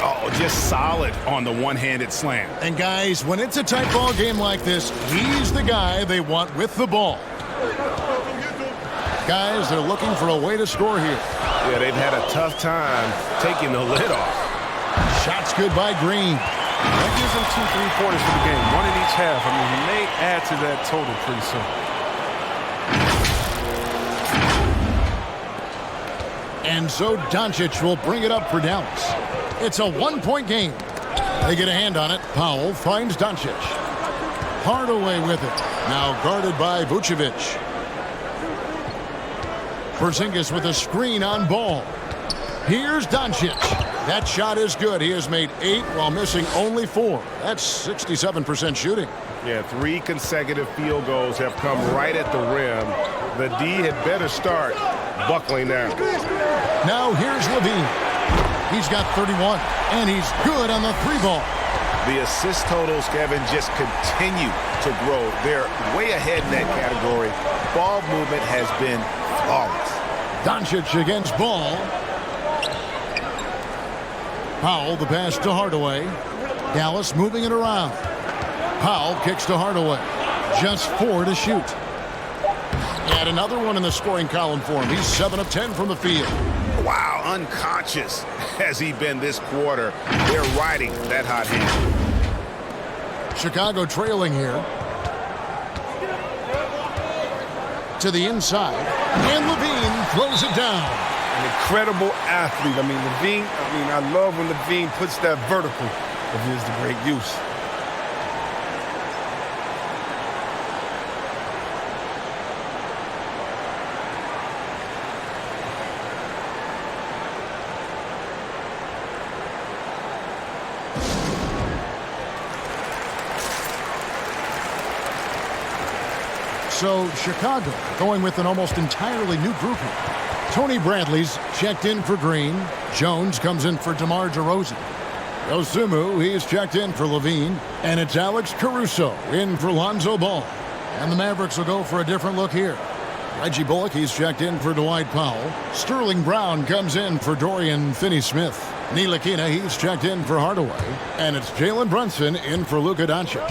Oh, just solid on the one-handed slam. And guys, when it's a tight ball game like this, he's the guy they want with the ball. Guys, they're looking for a way to score here. Yeah, they've had a tough time taking the lid off. Shots good by Green. That gives them 2 3-pointers for the game. 1 in each half. I mean, he may add to that total pretty soon. And so Doncic will bring it up for Dallas. It's a 1-point game. They get a hand on it. Powell finds Doncic. Hardaway with it. Now guarded by Vucevic. Porzingis with a screen on Ball. Here's Doncic. That shot is good. He has made 8 while missing only 4. That's 67% shooting. Yeah, 3 consecutive field goals have come right at the rim. The D had better start buckling down. Now here's Levine. He's got 31, and he's good on the 3-ball. The assist totals, Kevin, just continue to grow. They're way ahead in that category. Ball movement has been flawless. Doncic against Ball. Powell, the pass to Hardaway. Dallas moving it around. Powell kicks to Hardaway. Just 4 to shoot. And another one in the scoring column for him. He's 7 of 10 from the field. Wow, unconscious has he been this quarter. They're riding that hot hand. Chicago trailing here. To the inside. And Levine throws it down. An incredible athlete. I mean, Levine, I love when Levine puts that vertical of his to great use. So Chicago going with an almost entirely new grouping. Tony Bradley's checked in for Green. Jones comes in for DeMar DeRozan. Dosunmu, he's checked in for Levine. And it's Alex Caruso in for Lonzo Ball. And the Mavericks will go for a different look here. Reggie Bullock, he's checked in for Dwight Powell. Sterling Brown comes in for Dorian Finney-Smith. Ntilikina, he's checked in for Hardaway. And it's Jalen Brunson in for Luka Doncic.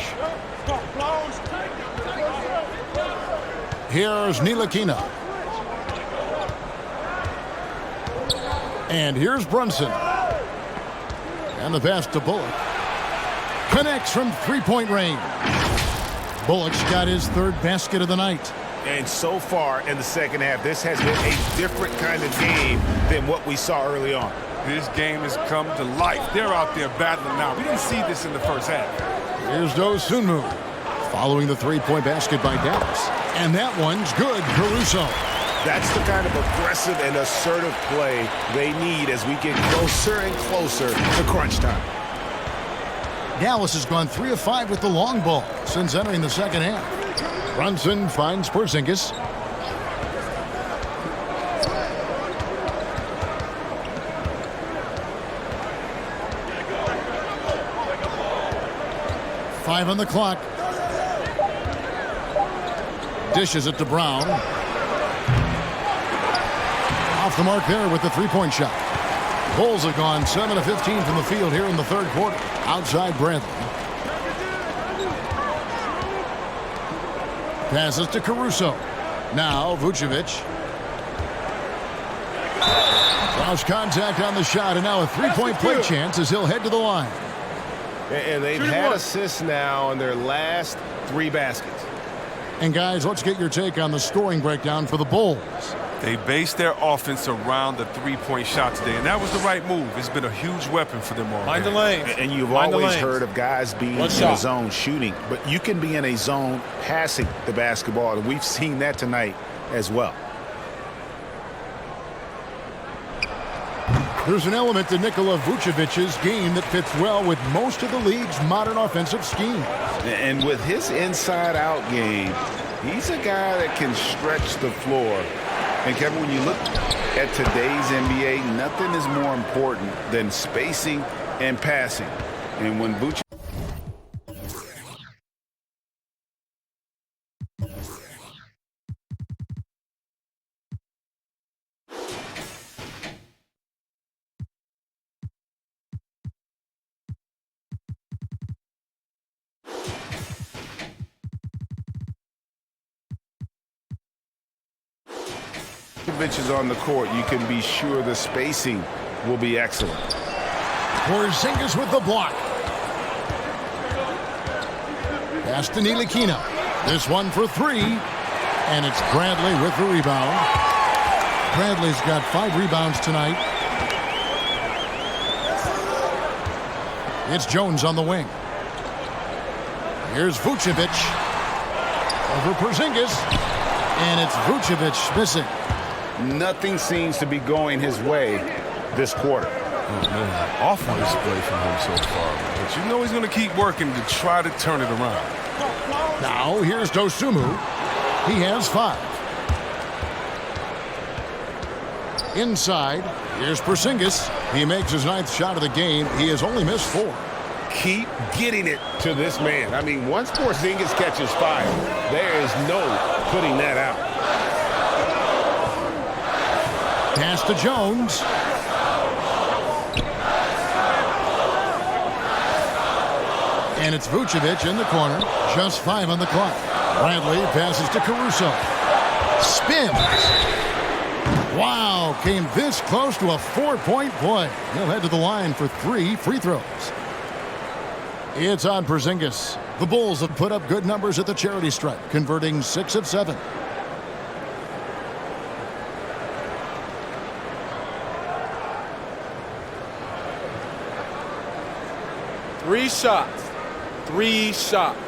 Here's Ntilikina. And here's Brunson. And the pass to Bullock. Connects from 3-point range. Bullock's got his 3rd basket of the night. And so far in the second half, this has been a different kind of game than what we saw early on. This game has come to life. They're out there battling now. We didn't see this in the first half. Here's Dosunmu. Following the 3-point basket by Dallas. And that one's good, Caruso. That's the kind of aggressive and assertive play they need as we get closer and closer to crunch time. Dallas has gone 3 of 5 with the long ball since entering the second half. Brunson finds Porzingis. 5 on the clock. Dishes it to Brown. Off the mark there with the three-point shot. Bulls have gone 7 of 15 from the field here in the third quarter. Outside Bradley. Passes to Caruso. Now Vucevic. Lost contact on the shot, and now a three-point play chance as he'll head to the line. And they've had assists now on their last 3 baskets. And guys, let's get your take on the scoring breakdown for the Bulls. They based their offense around the three-point shot today, and that was the right move. It's been a huge weapon for them all. Mind the lanes. And you've always heard of guys being in a zone shooting, but you can be in a zone passing the basketball, and we've seen that tonight as well. There's an element to Nikola Vucevic's game that fits well with most of the league's modern offensive schemes. And with his inside-out game, he's a guy that can stretch the floor. And Kevin, when you look at today's NBA, nothing is more important than spacing and passing. And when Vucevic is on the court, you can be sure the spacing will be excellent. Porzingis with the block. Pass to Ntilikina. This one for 3. And it's Bradley with the rebound. Bradley's got 5 rebounds tonight. It's Jones on the wing. Here's Vucevic. Over Porzingis. And it's Vucevic missing. Nothing seems to be going his way this quarter. Oh, man, awful display from him so far. But you know he's going to keep working to try to turn it around. Now here's Dosunmu. He has 5. Inside, here's Porzingis. He makes his 9th shot of the game. He has only missed 4. Keep getting it to this man. I mean, once Porzingis catches fire, there is no putting that out. Pass to Jones. And it's Vucevic in the corner. Just 5 on the clock. Bradley passes to Caruso. Spins. Wow, came this close to a 4-point play. He'll head to the line for 3 free throws. It's on Porzingis. The Bulls have put up good numbers at the charity stripe, converting 6 of 7. Three shots. 3 shots.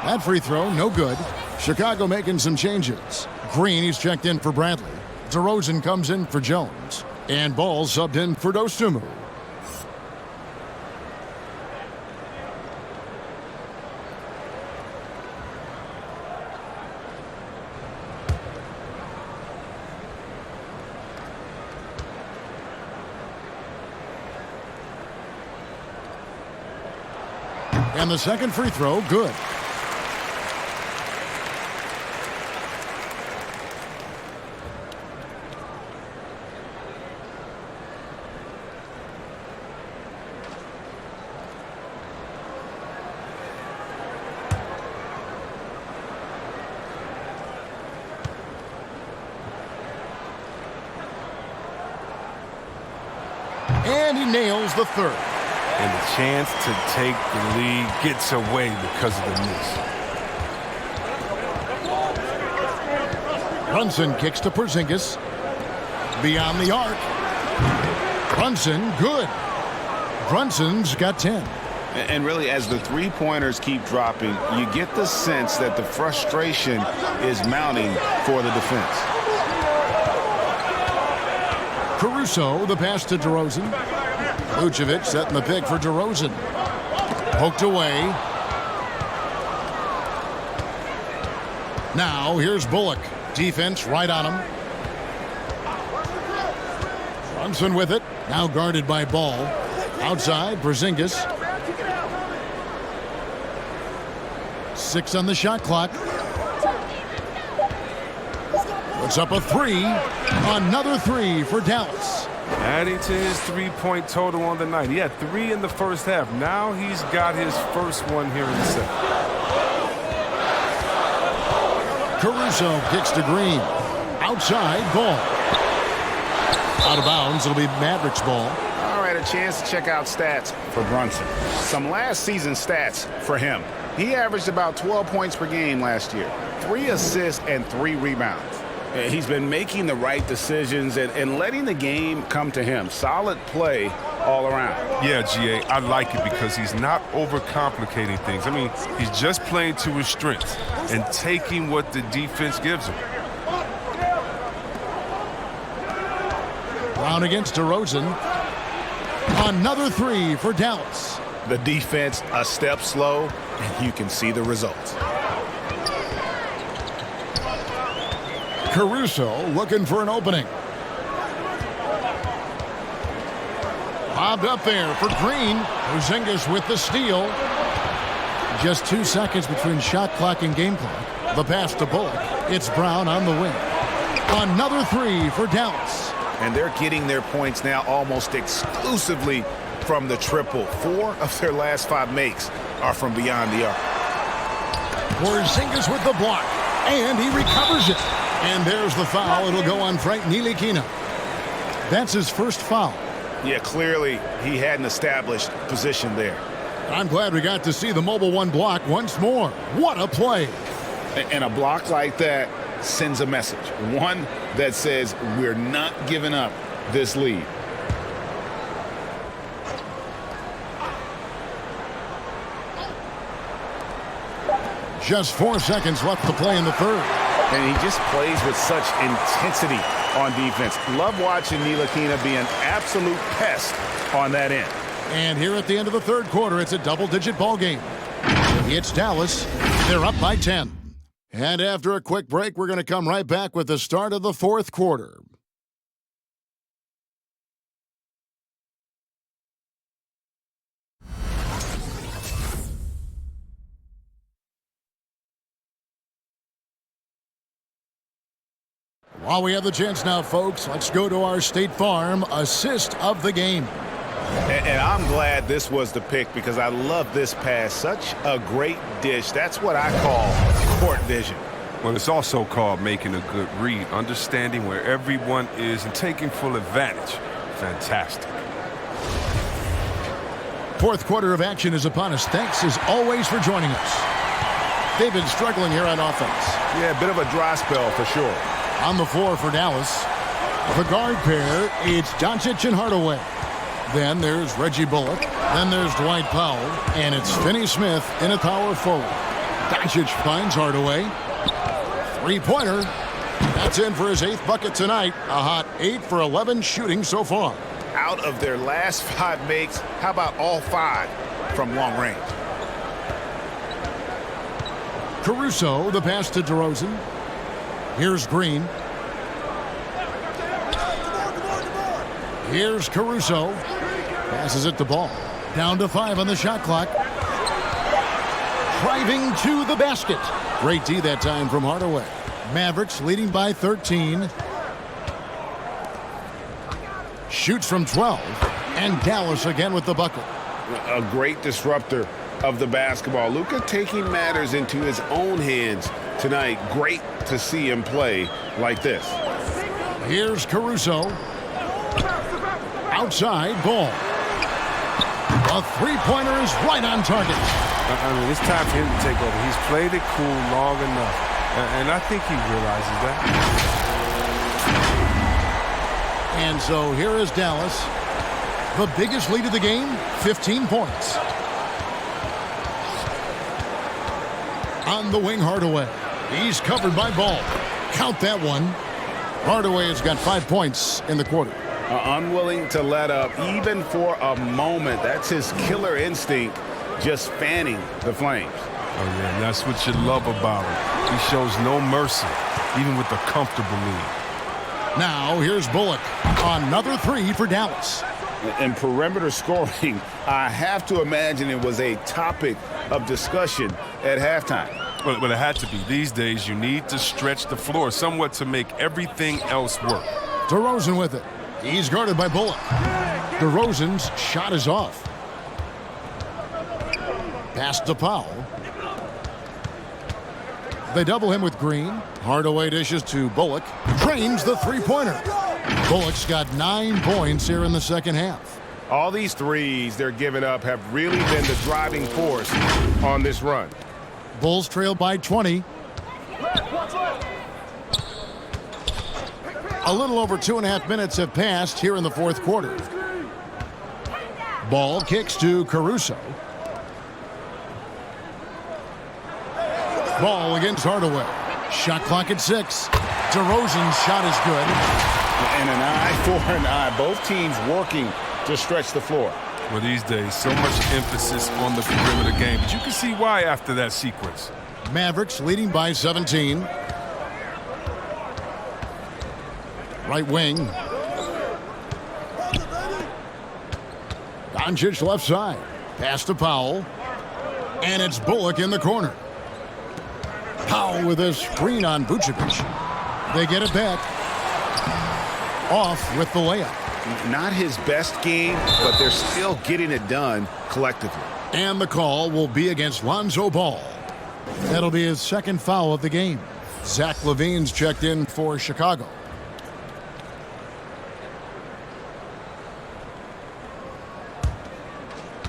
That free throw, no good. Chicago making some changes. Green, he's checked in for Bradley. DeRozan comes in for Jones. And Ball subbed in for Dosunmu. And the second free throw, good. And he nails the third. And the chance to take the lead gets away because of the miss. Brunson kicks to Porzingis. Beyond the arc. Brunson, good. Brunson's got 10. And really, as the three-pointers keep dropping, you get the sense that the frustration is mounting for the defense. Caruso, the pass to DeRozan. Vucevic setting the pick for DeRozan. Poked away. Now here's Bullock. Defense right on him. Brunson with it. Now guarded by Ball. Outside, Porzingis. 6 on the shot clock. Puts up a 3. Another 3 for Dallas. Adding to his three-point total on the night. He had 3 in the first half. Now he's got his first one here in the second. Caruso kicks to Green. Outside, Ball. Out of bounds, it'll be Mavericks ball. All right, a chance to check out stats for Brunson. Some last season stats for him. He averaged about 12 points per game last year, 3 assists and 3 rebounds. He's been making the right decisions and letting the game come to him. Solid play all around. Yeah, GA, I like it because he's not overcomplicating things. I mean, he's just playing to his strengths and taking what the defense gives him. Brown against DeRozan. Another 3 for Dallas. The defense a step slow, and you can see the results. Caruso looking for an opening. Bobbed up there for Green. Porzingis with the steal. Just 2 seconds between shot clock and game clock. The pass to Bullock. It's Brown on the wing. Another 3 for Dallas. And they're getting their points now almost exclusively from the triple. 4 of their last 5 makes are from beyond the arc. Porzingis with the block. And he recovers it. And there's the foul. It'll go on Frank Ntilikina. That's his first foul. Yeah, clearly he had an established position there. I'm glad we got to see the mobile 1 block once more. What a play. And a block like that sends a message. One that says we're not giving up this lead. Just 4 seconds left to play in the third. And he just plays with such intensity on defense. Love watching Ntilikina be an absolute pest on that end. And here at the end of the third quarter, it's a double-digit ball game. It's Dallas. They're up by 10. And after a quick break, we're going to come right back with the start of the fourth quarter. While we have the chance now, folks, let's go to our State Farm assist of the game. And I'm glad this was the pick because I love this pass. Such a great dish. That's what I call court vision. Well, it's also called making a good read, understanding where everyone is and taking full advantage. Fantastic. Fourth quarter of action is upon us. Thanks, as always, for joining us. They've been struggling here on offense. Yeah, a bit of a dry spell for sure. On the floor for Dallas, the guard pair, it's Doncic and Hardaway. Then there's Reggie Bullock. Then there's Dwight Powell. And it's Finney Smith in a power forward. Doncic finds Hardaway. Three-pointer. That's in for his 8th bucket tonight. A hot 8 for 11 shooting so far. Out of their last 5 makes, how about all 5 from long range? Caruso, the pass to DeRozan. Here's Green. Here's Caruso. Passes it to Ball. Down to 5 on the shot clock. Driving to the basket. Great D that time from Hardaway. Mavericks leading by 13. Shoots from 12. And Dallas again with the bucket. A great disruptor of the basketball. Luka taking matters into his own hands tonight. Great to see him play like this. Here's Caruso. Outside, Ball. A three-pointer is right on target. I mean, it's time for him to take over. He's played it cool long enough, and I think he realizes that. And so here is Dallas. The biggest lead of the game, 15 points. On the wing, Hardaway. He's covered by Ball. Count that one. Hardaway has got 5 points in the quarter. Unwilling to let up even for a moment. That's his killer instinct, just fanning the flames. Oh, yeah, and that's what you love about him. He shows no mercy, even with a comfortable lead. Now here's Bullock. Another three for Dallas. And perimeter scoring, I have to imagine it was a topic of discussion at halftime. Well, it had to be. These days, you need to stretch the floor somewhat to make everything else work. DeRozan with it. He's guarded by Bullock. DeRozan's shot is off. Pass to Powell. They double him with Green. Hardaway dishes to Bullock. Drains the three-pointer. Bullock's got 9 points here in the second half. All these threes they're giving up have really been the driving force on this run. Bulls trail by 20. A little over 2.5 minutes have passed here in the fourth quarter. Ball kicks to Caruso. Ball against Hardaway. Shot clock at 6. DeRozan's shot is good. And an eye for an eye. Both teams working to stretch the floor. Well, these days, so much emphasis on the perimeter game. But you can see why after that sequence. Mavericks leading by 17. Right wing. Doncic left side. Pass to Powell. And it's Bullock in the corner. Powell with a screen on Vucevic. They get it back. Off with the layup. Not his best game, but they're still getting it done collectively. And the call will be against Lonzo Ball. That'll be his second foul of the game. Zach LaVine's checked in for Chicago.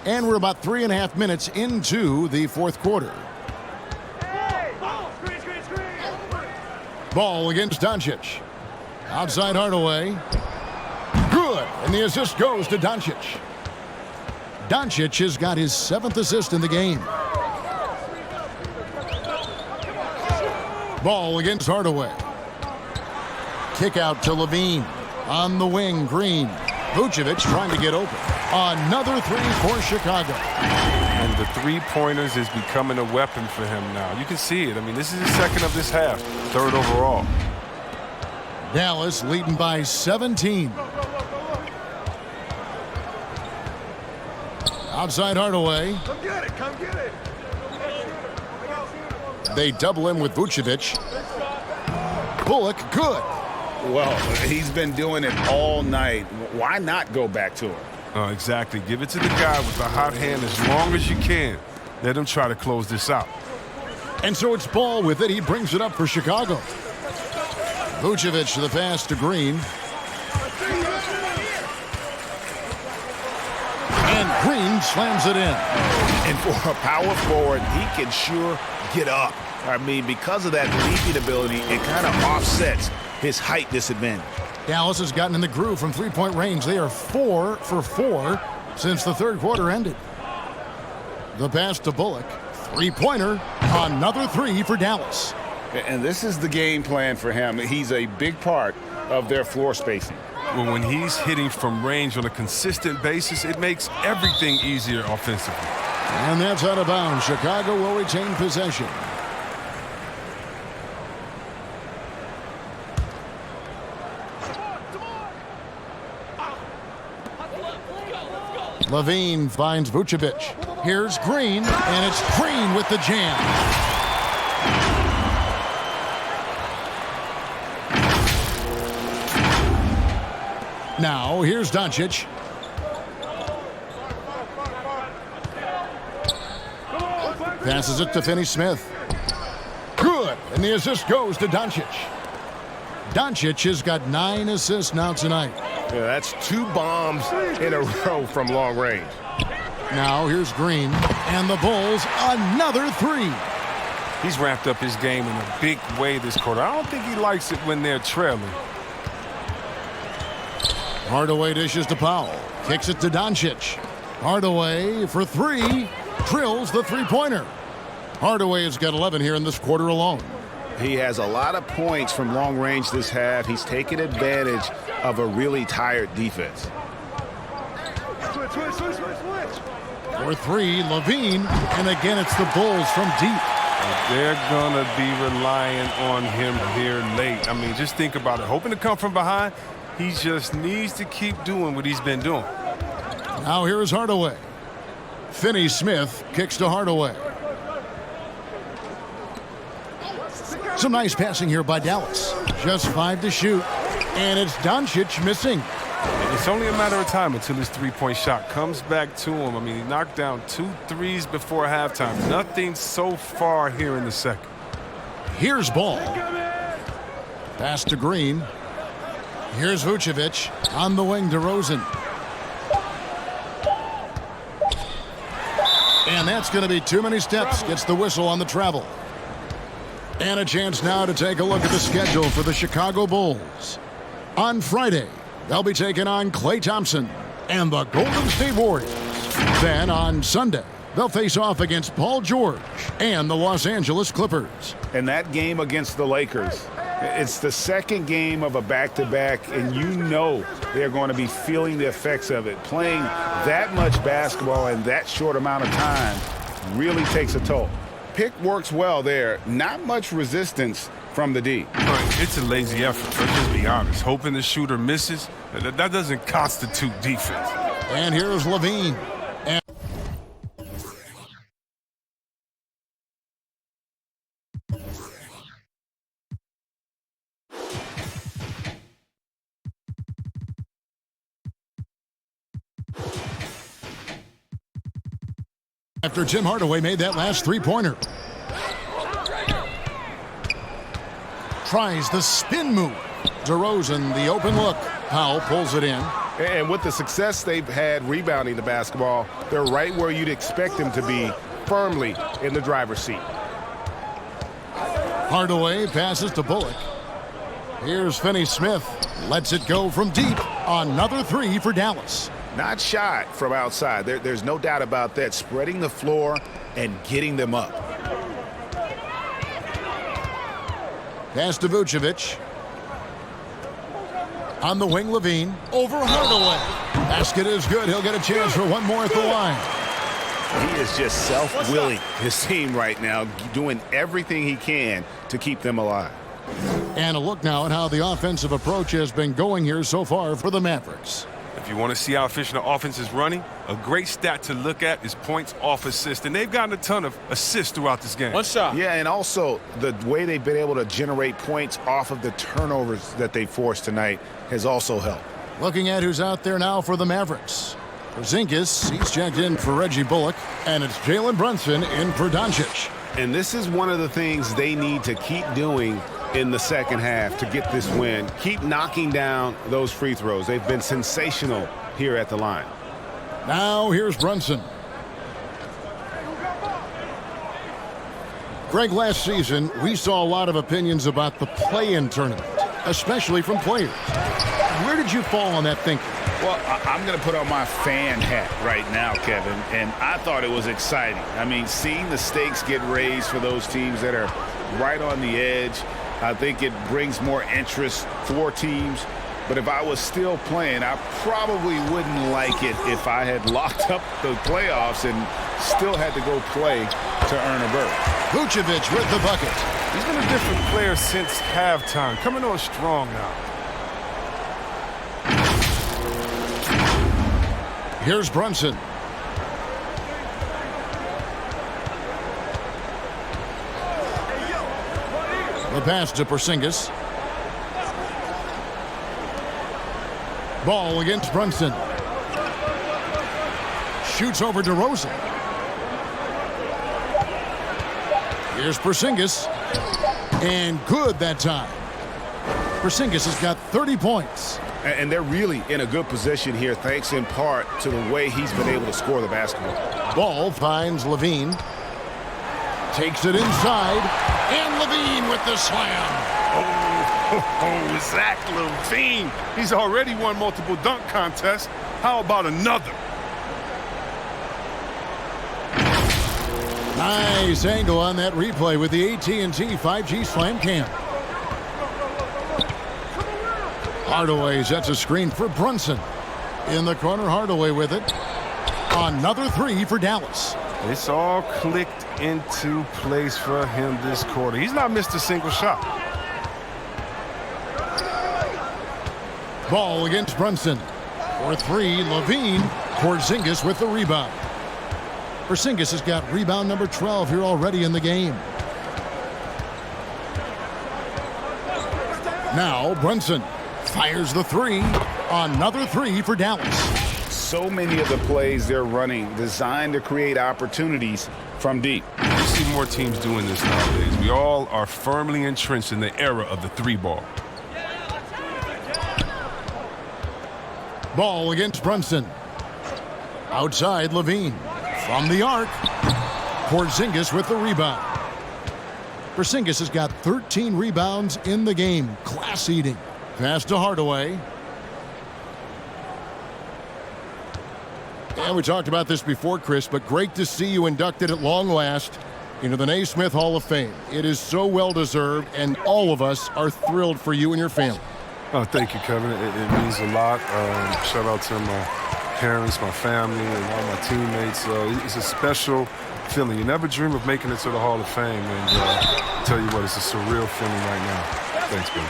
And we're about 3.5 minutes into the fourth quarter. Ball against Doncic. Outside Hardaway. Good. And the assist goes to Doncic. Doncic has got his 7th assist in the game. Ball against Hardaway. Kick out to LaVine. On the wing, Green. Vucevic trying to get open. Another three for Chicago. And the three-pointers is becoming a weapon for him now. You can see it. I mean, this is the second of this half, third overall. Dallas leading by 17. Outside Hardaway. Come get it, come get it. They double him with Vucevic. Bullock, good. Well, he's been doing it all night. Why not go back to him? Exactly. Give it to the guy with the hot hand as long as you can. Let him try to close this out. And so it's Ball with it. He brings it up for Chicago. Vucevic to the pass to Green. And Green slams it in. And for a power forward, he can sure get up. I mean, because of that leaping ability, it kind of offsets his height disadvantage. Dallas has gotten in the groove from three-point range. They are 4 for 4 since the third quarter ended. The pass to Bullock. Three-pointer. Another three for Dallas. And this is the game plan for him. He's a big part of their floor spacing. Well, when he's hitting from range on a consistent basis, it makes everything easier offensively. And that's out of bounds. Chicago will retain possession. LaVine finds Vucevic. Here's Green, and it's Green with the jam. Now, here's Doncic. Passes it to Finney-Smith. Good, and the assist goes to Doncic. Doncic has got 9 assists now tonight. Yeah, that's 2 bombs in a row from long range. Now here's Green, and the Bulls another 3. He's ramped up his game in a big way this quarter. I don't think he likes it when they're trailing. Hardaway dishes to Powell. Kicks it to Doncic. Hardaway for 3. Drills the three-pointer. Hardaway has got 11 here in this quarter alone. He has a lot of points from long range this half. He's taken advantage of a really tired defense. For 3, LaVine, and again it's the Bulls from deep. They're going to be relying on him here late. I mean, just think about it. Hoping to come from behind, he just needs to keep doing what he's been doing. Now here is Hardaway. Finney-Smith kicks to Hardaway. Some nice passing here by Dallas. Just 5 to shoot. And it's Doncic missing. It's only a matter of time until his three-point shot comes back to him. I mean, he knocked down 2 threes before halftime. Nothing so far here in the second. Here's Ball. Pass to Green. Here's Vucevic. On the wing to Rosen. And that's going to be too many steps. Gets the whistle on the travel. And a chance now to take a look at the schedule for the Chicago Bulls. On Friday, they'll be taking on Klay Thompson and the Golden State Warriors. Then on Sunday, they'll face off against Paul George and the Los Angeles Clippers. And that game against the Lakers, it's the second game of a back-to-back, and you know they're going to be feeling the effects of it. Playing that much basketball in that short amount of time really takes a toll. Pick works well there. Not much resistance from the D. It's a lazy effort. Let's just be honest. Hoping the shooter misses, that doesn't constitute defense. And here's Levine. And after Tim Hardaway made that last three-pointer. Tries the spin move. DeRozan, the open look. Powell pulls it in. And with the success they've had rebounding the basketball, they're right where you'd expect them to be, firmly in the driver's seat. Hardaway passes to Bullock. Here's Finney-Smith. Lets it go from deep. Another three for Dallas. Not shy from outside. There's no doubt about that. Spreading the floor and getting them up. Pass to Vucevic. On the wing, Levine. Over Hardaway. Basket is good. He'll get a chance for one more at the line. He is just self-willing, his team right now, doing everything he can to keep them alive. And a look now at how the offensive approach has been going here so far for the Mavericks. If you want to see how efficient the offense is running, a great stat to look at is points off assist. And they've gotten a ton of assists throughout this game. One shot. Yeah, and also the way they've been able to generate points off of the turnovers that they forced tonight has also helped. Looking at who's out there now for the Mavericks. Porzingis, he's checked in for Reggie Bullock. And it's Jalen Brunson in for Doncic. And this is one of the things they need to keep doing in the second half to get this win. Keep knocking down those free throws. They've been sensational here at the line. Now here's Brunson. Greg, last season, we saw a lot of opinions about the play-in tournament, especially from players. Where did you fall on that thinking? Well, I'm going to put on my fan hat right now, Kevin, and I thought it was exciting. I mean, seeing the stakes get raised for those teams that are right on the edge, I think it brings more interest for teams. But if I was still playing, I probably wouldn't like it if I had locked up the playoffs and still had to go play to earn a berth. Vucevic with the bucket. He's been a different player since halftime, coming on strong now. Here's Brunson. The pass to Porzingis. Ball against Brunson. Shoots over to DeRozan. Here's Porzingis. And good that time. Porzingis has got 30 points. And they're really in a good position here, thanks in part to the way he's been able to score the basketball. Ball finds Levine. Takes it inside. And Levine with the slam. Oh, Zach Levine. He's already won multiple dunk contests. How about another? Nice angle on that replay with the AT&T 5G Slam Cam. Hardaway sets a screen for Brunson. In the corner, Hardaway with it. Another three for Dallas. It's all clicked into place for him this quarter. He's not missed a single shot. Ball against Brunson. For three, Levine. Porzingis with the rebound. Porzingis has got rebound number 12 here already in the game. Now Brunson fires the three. Another three for Dallas. So many of the plays they're running designed to create opportunities from deep. You see more teams doing this nowadays. We all are firmly entrenched in the era of the three ball. Ball against Brunson. Outside Levine. From the arc. Porzingis with the rebound. Porzingis has got 13 rebounds in the game. Class eating. Pass to Hardaway. Yeah, we talked about this before, Chris, but great to see you inducted at long last into the Naismith Hall of Fame. It is so well-deserved, and all of us are thrilled for you and your family. Oh, thank you, Kevin. It means a lot. Shout out to my parents, my family, and all my teammates. It's a special feeling. You never dream of making it to the Hall of Fame, and I tell you what, it's a surreal feeling right now. Thanks, Billy.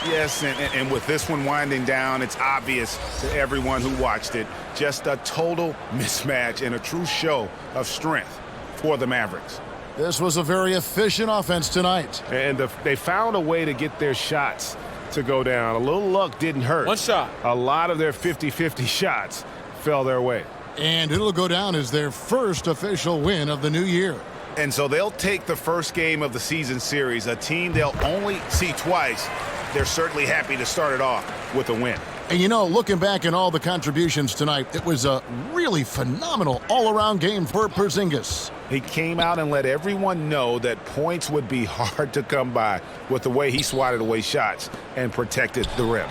Yes, and with this one winding down, it's obvious to everyone who watched it. Just a total mismatch and a true show of strength for the Mavericks. This was a very efficient offense tonight. And they found a way to get their shots to go down. A little luck didn't hurt. One shot. A lot of their 50-50 shots fell their way. And it'll go down as their first official win of the new year. And so they'll take the first game of the season series, a team they'll only see twice. They're certainly happy to start it off with a win. And you know, looking back at all the contributions tonight, it was a really phenomenal all-around game for Porzingis. He came out and let everyone know that points would be hard to come by with the way he swatted away shots and protected the rim.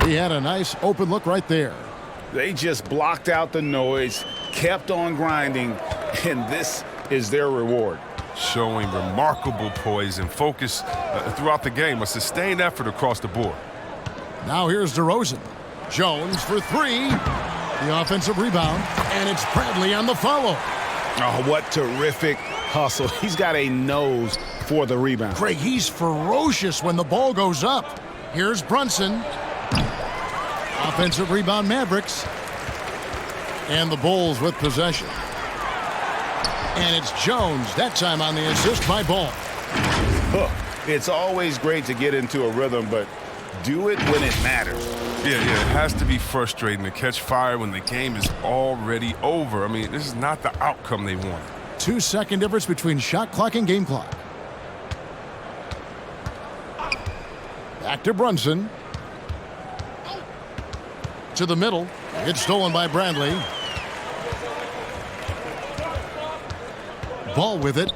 He had a nice open look right there. They just blocked out the noise, kept on grinding, and this is their reward. Showing remarkable poise and focus throughout the game, a sustained effort across the board. Now here's DeRozan. Jones for three. The offensive rebound, and it's Bradley on the follow. Oh, what terrific hustle. He's got a nose for the rebound. Craig, he's ferocious when the ball goes up. Here's Brunson. Offensive rebound, Mavericks. And the Bulls with possession. And it's Jones, that time on the assist by Ball. It's always great to get into a rhythm, but do it when it matters. Yeah, it has to be frustrating to catch fire when the game is already over. I mean, this is not the outcome they wanted. 2-second difference between shot clock and game clock. Back to Brunson. To the middle. It's stolen by Bradley. Ball with it.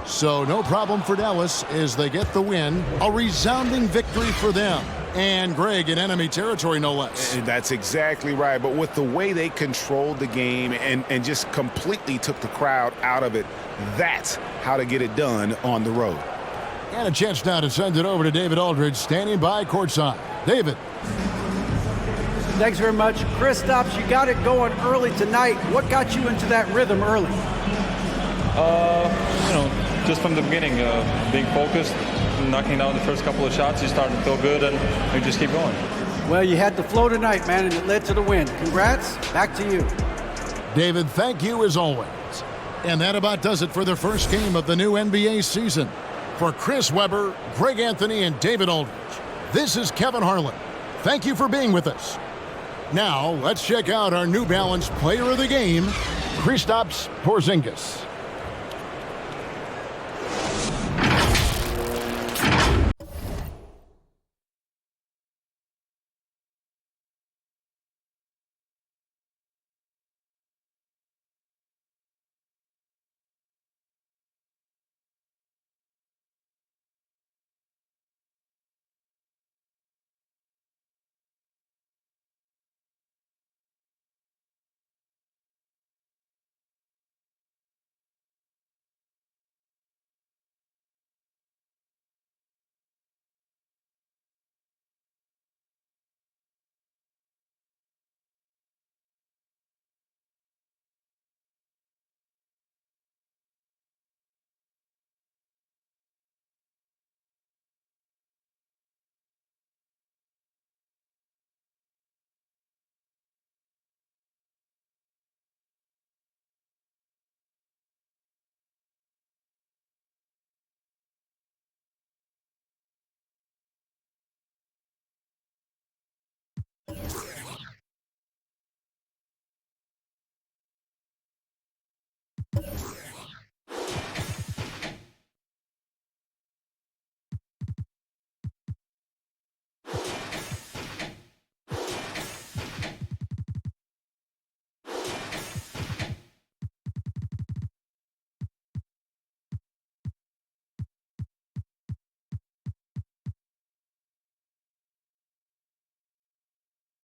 So no problem for Dallas as they get the win. A resounding victory for them. And Greg in enemy territory, no less. And that's exactly right. But with the way they controlled the game and just completely took the crowd out of it, that's how to get it done on the road. And a chance now to send it over to David Aldridge, standing by courtside. David. Thanks very much. Kristaps, you got it going early tonight. What got you into that rhythm early? Just from the beginning, being focused, knocking down the first couple of shots, you start to feel good, and you just keep going. Well, you had the flow tonight, man, and it led to the win. Congrats. Back to you. David, thank you as always. And that about does it for the first game of the new NBA season. For Chris Webber, Greg Anthony, and David Aldridge, this is Kevin Harlan. Thank you for being with us. Now, let's check out our New Balance player of the game, Kristaps Porzingis.